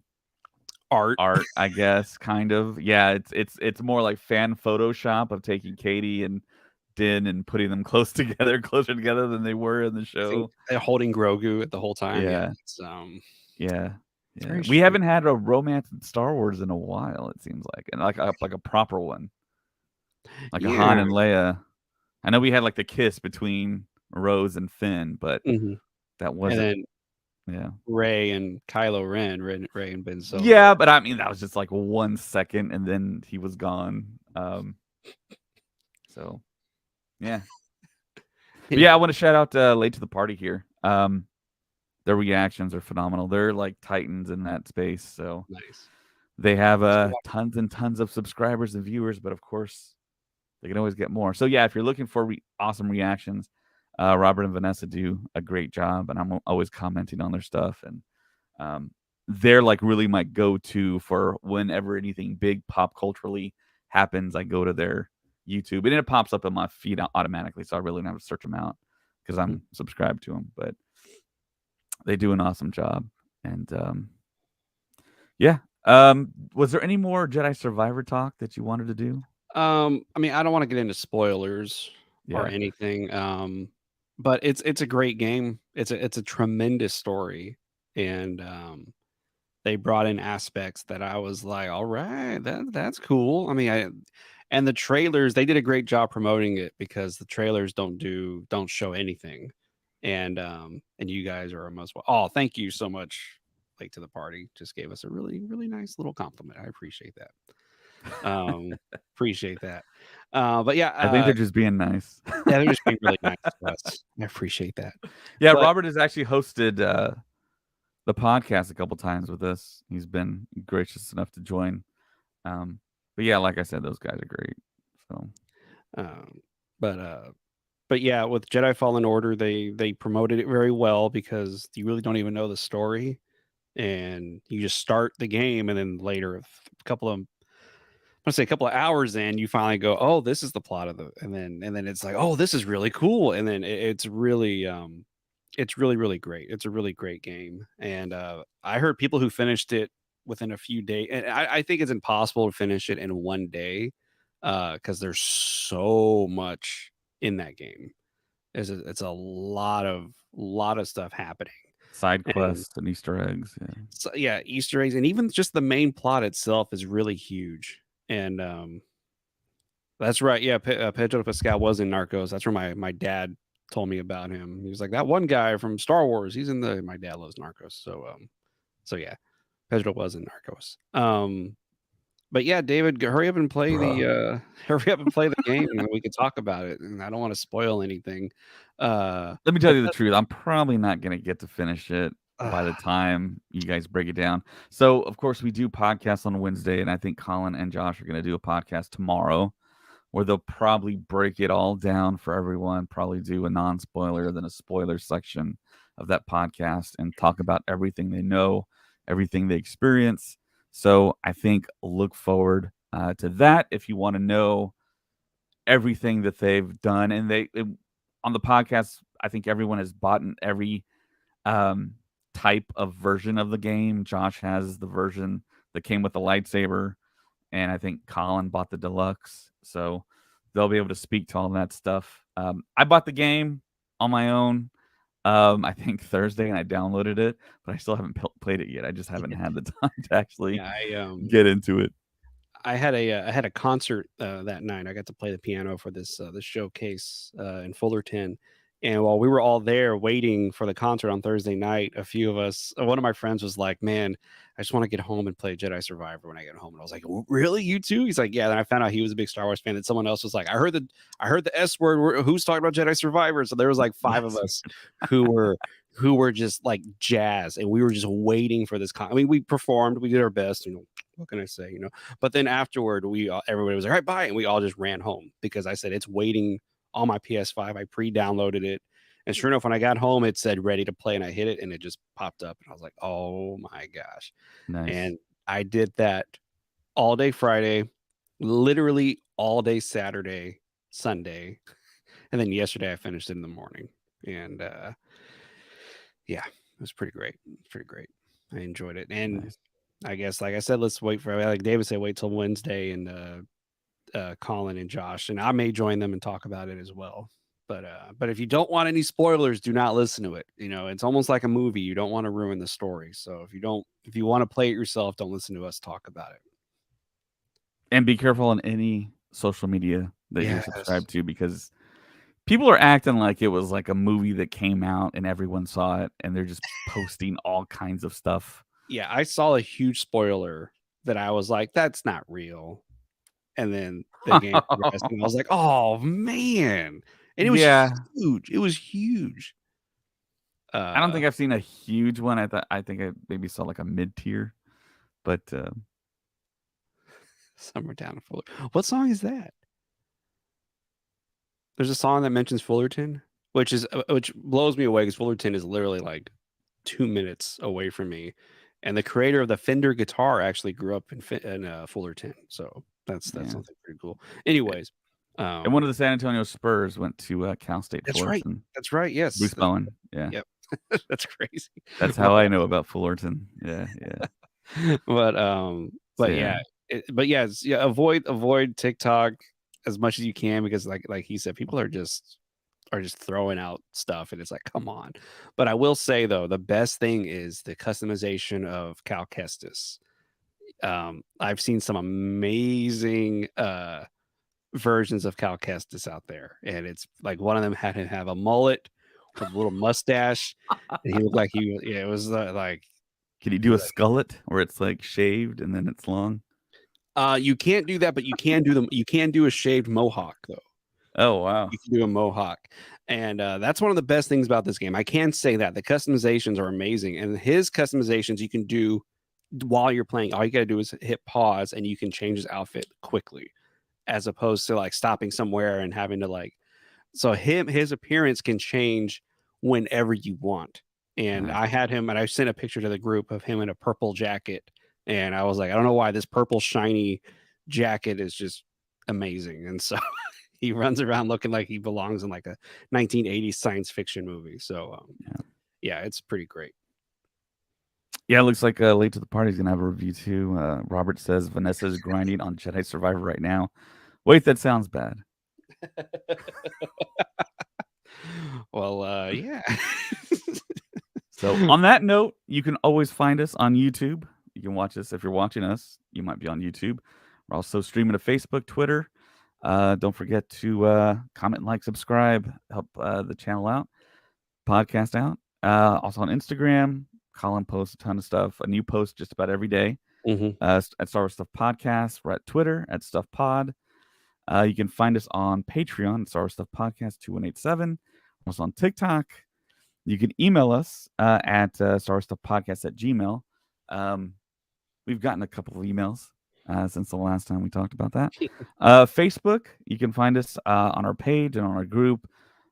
art. art, I guess, kind of. Yeah, it's more like fan Photoshop of taking Katie and Din and putting them closer together than they were in the I think show. they're holding Grogu at the whole time. Yeah, Yeah, it's yeah. very We strange. haven't had a romance in Star Wars in a while, it seems like, and like a proper one, like a Han Yeah. and Leia. I know we had like the kiss between Rose and Finn, but Mhm. That And wasn't. then Yeah. Ray and Kylo Ren, Ray and Ben Solo. Yeah, but I mean that was just like 1 second, and then he was gone. So yeah. But yeah, I Anyway, want to shout out Late to the Party here. Their reactions are phenomenal. They're like titans in that space. So nice. they have Let's go tons and tons of subscribers and viewers, but of course they can always get more. So yeah, if you're looking for awesome reactions, Robert and Vanessa do a great job, and I'm always commenting on their stuff. And they're like really my go-to for whenever anything big pop culturally happens. I go to their YouTube, and it pops up in my feed automatically, so I really don't have to search them out because Mhm. I'm subscribed to them. But they do an awesome job, and yeah. Was there any more Jedi Survivor talk that you wanted to do? I mean, I don't want to get into spoilers or Yeah, anything. But it's a great game. It's a tremendous story, and they brought in aspects that I was like, all right, that's cool. I mean, and the trailers, they did a great job promoting it because the trailers don't show anything, and you guys are almost oh, thank you so much. Late to the party just gave us a really nice little compliment. I appreciate that. Um, appreciate that. But yeah, I think they're just being nice. yeah, they're just being really nice to us. I appreciate that. Yeah, But Robert has actually hosted the podcast a couple times with us. He's been gracious enough to join. Um, but yeah, like I said, those guys are great. So um, but but yeah, with Jedi Fallen Order, they promoted it very well because you really don't even know the story, and you just start the game, and then later, a couple of I want to say a couple of hours in, you finally go, oh, this is the plot of the, and then it's like, oh, this is really cool, and then it's really great. It's a really great game, and I heard people who finished it within a few days, and I think it's impossible to finish it in one day, because there's so much in that game. It's a lot of stuff happening, side and quests and Easter eggs. Yeah. so, yeah, Easter eggs, and even just the main plot itself is really huge. And that's right. Yeah, Pedro Pascal was in Narcos. That's where my dad told me about him. He was like that one guy from Star Wars. He's in the. My dad loves Narcos, so yeah, Pedro was in Narcos. But yeah, David, hurry up and play the Bruh. hurry up and play the game, and we can talk about it. And I don't want to spoil anything. Let me tell But you the truth. I'm probably not gonna get to finish it by the time you guys break it down. So of course we do podcasts on Wednesday, and I think Colin and Josh are gonna do a podcast tomorrow where they'll probably break it all down for everyone, probably do a non-spoiler, then a spoiler section of that podcast and talk about everything they know, everything they experience. So I think look forward to that if you want to know everything that they've done. And on the podcast, I think everyone has bought every um, type of version of the game. Josh has the version that came with the lightsaber, and I think Colin bought the deluxe, so they'll be able to speak to all that stuff. I bought the game on my own. I think Thursday, and I downloaded it, but I still haven't played it yet. I just haven't had the time to actually yeah, get into it. I had a concert that night. I got to play the piano for this showcase in Fullerton, and while we were all there waiting for the concert on Thursday night, a few of us, one of my friends was like, "Man, I just want to get home and play Jedi Survivor when I get home." And I was like, "Really, you too?" He's like, "Yeah." Then I found out he was a big Star Wars fan. That someone else was like, I heard the S word. Who's talking about Jedi Survivor?" So there was like five of us who were just like jazz, and we were just waiting for this. I mean, we performed, we did our best, you know. What can I say, you know? But then afterward, everybody was like, "All right, bye," and we all just ran home because I said it's waiting on my PS5. I pre-downloaded it, and sure enough, when I got home, it said ready to play, and I hit it, and it just popped up, and I was like, "Oh my gosh!" Nice, And I did that all day Friday, literally all day Saturday, Sunday, and then yesterday I finished it in the morning, and yeah, it was pretty great. It's pretty great. I enjoyed it, and nice. I guess, like I said, let's wait for like David said, wait till Wednesday, and Colin and Josh, and I may join them and talk about it as well. But if you don't want any spoilers, do not listen to it. You know, it's almost like a movie. You don't want to ruin the story. So if you want to play it yourself, don't listen to us talk about it. And be careful on any social media that you're Yes. subscribed to because People are acting like it was like a movie that came out and everyone saw it, and they're just posting all kinds of stuff. Yeah, I saw a huge spoiler that I was like, "That's not real," and then the game progressed, and I was like, "Oh man!" And it was Yeah, huge. It was huge. I don't think Uh, I've seen a huge one. I think I maybe saw like a mid tier, but Summer Down in Fuller. What song is that? There's a song that mentions Fullerton, which blows me away because Fullerton is literally like 2 minutes away from me, and the creator of the Fender guitar actually grew up in Fullerton, so that's yeah. something pretty cool. Anyways, And one of the San Antonio Spurs went to Cal State that's right. Fullerton. That's right. Yes. Bruce Bowen. Yeah, Yep. That's crazy. that's But how I know about Fullerton. Yeah, yeah. but So but yeah, yeah, yeah. Avoid TikTok as much as you can because like he said, people are just throwing out stuff, and it's like, come on. But I will say though, the best thing is the customization of Cal Kestis. I've seen some amazing versions of Cal Kestis out there, and it's like one of them had him have a mullet with a little mustache, and he looked like yeah, it was like can you do a skullet where it's like shaved and then it's long? you can't do that, but you can do a shaved mohawk though. Oh wow, You can do a mohawk, and that's one of the best things about this game. I can say that the customizations are amazing, and his customizations you can do while you're playing. All you got to do is hit pause, and you can change his outfit quickly, as opposed to like stopping somewhere and having to like. So his appearance can change whenever you want. And nice. I had him, and I sent a picture to the group of him in a purple jacket, and I was like, I don't know why this purple shiny jacket is just amazing, and so he runs around looking like he belongs in like a 1980s science fiction movie. So Yeah. yeah, it's pretty great. Yeah, it looks like Late to the Party's gonna have a review too. Robert says Vanessa's grinding on Jedi Survivor right now. Wait, that sounds bad. Well, yeah. So on that note, you can always find us on YouTube. You can watch us if you're watching us. You might be on YouTube. We're also streaming to Facebook, Twitter. Don't forget to comment, like, subscribe, help the channel out, podcast out. Also on Instagram, Colin posts a ton of stuff. A new post just about every day. Mhm. At Star Wars Stuff Podcast. We're at Twitter at Stuff Pod. You can find us on Patreon, Star Wars Stuff Podcast 2187. Also on TikTok. You can email us at starstuffpodcast at gmail. We've gotten a couple of emails since the last time we talked about that. Facebook, you can find us on our page and on our group.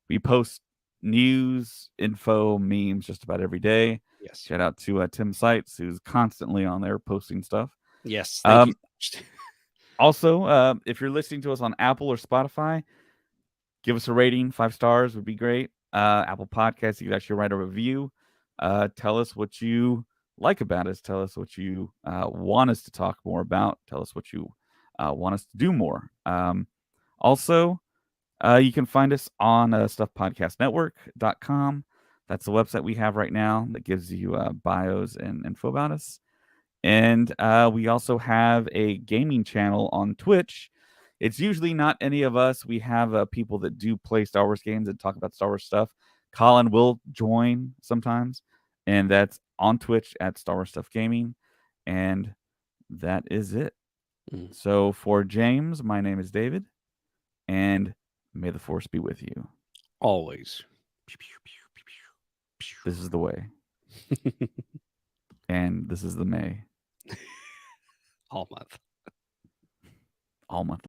We post news, info, memes just about every day. Yes. Shout out to Tim Seitz, who's constantly on there posting stuff. Yes. Thank you. Also, if you're listening to us on Apple or Spotify, give us a rating. 5 stars would be great. Apple Podcasts, you can actually write a review. Tell us what you like about us. Tell us what you want us to talk more about. Tell us what you want us to do more. Also, you can find us on stuffpodcastnetwork.com. That's the website we have right now that gives you bios and info about us. And we also have a gaming channel on Twitch. It's usually not any of us. We have people that do play Star Wars games and talk about Star Wars stuff. Colin will join sometimes, and that's on Twitch at Star Wars Stuff Gaming. And that is it. Mm. So for James, my name is David, and may the Force be with you. Always. This is the way, and this is the May. All month. All month long.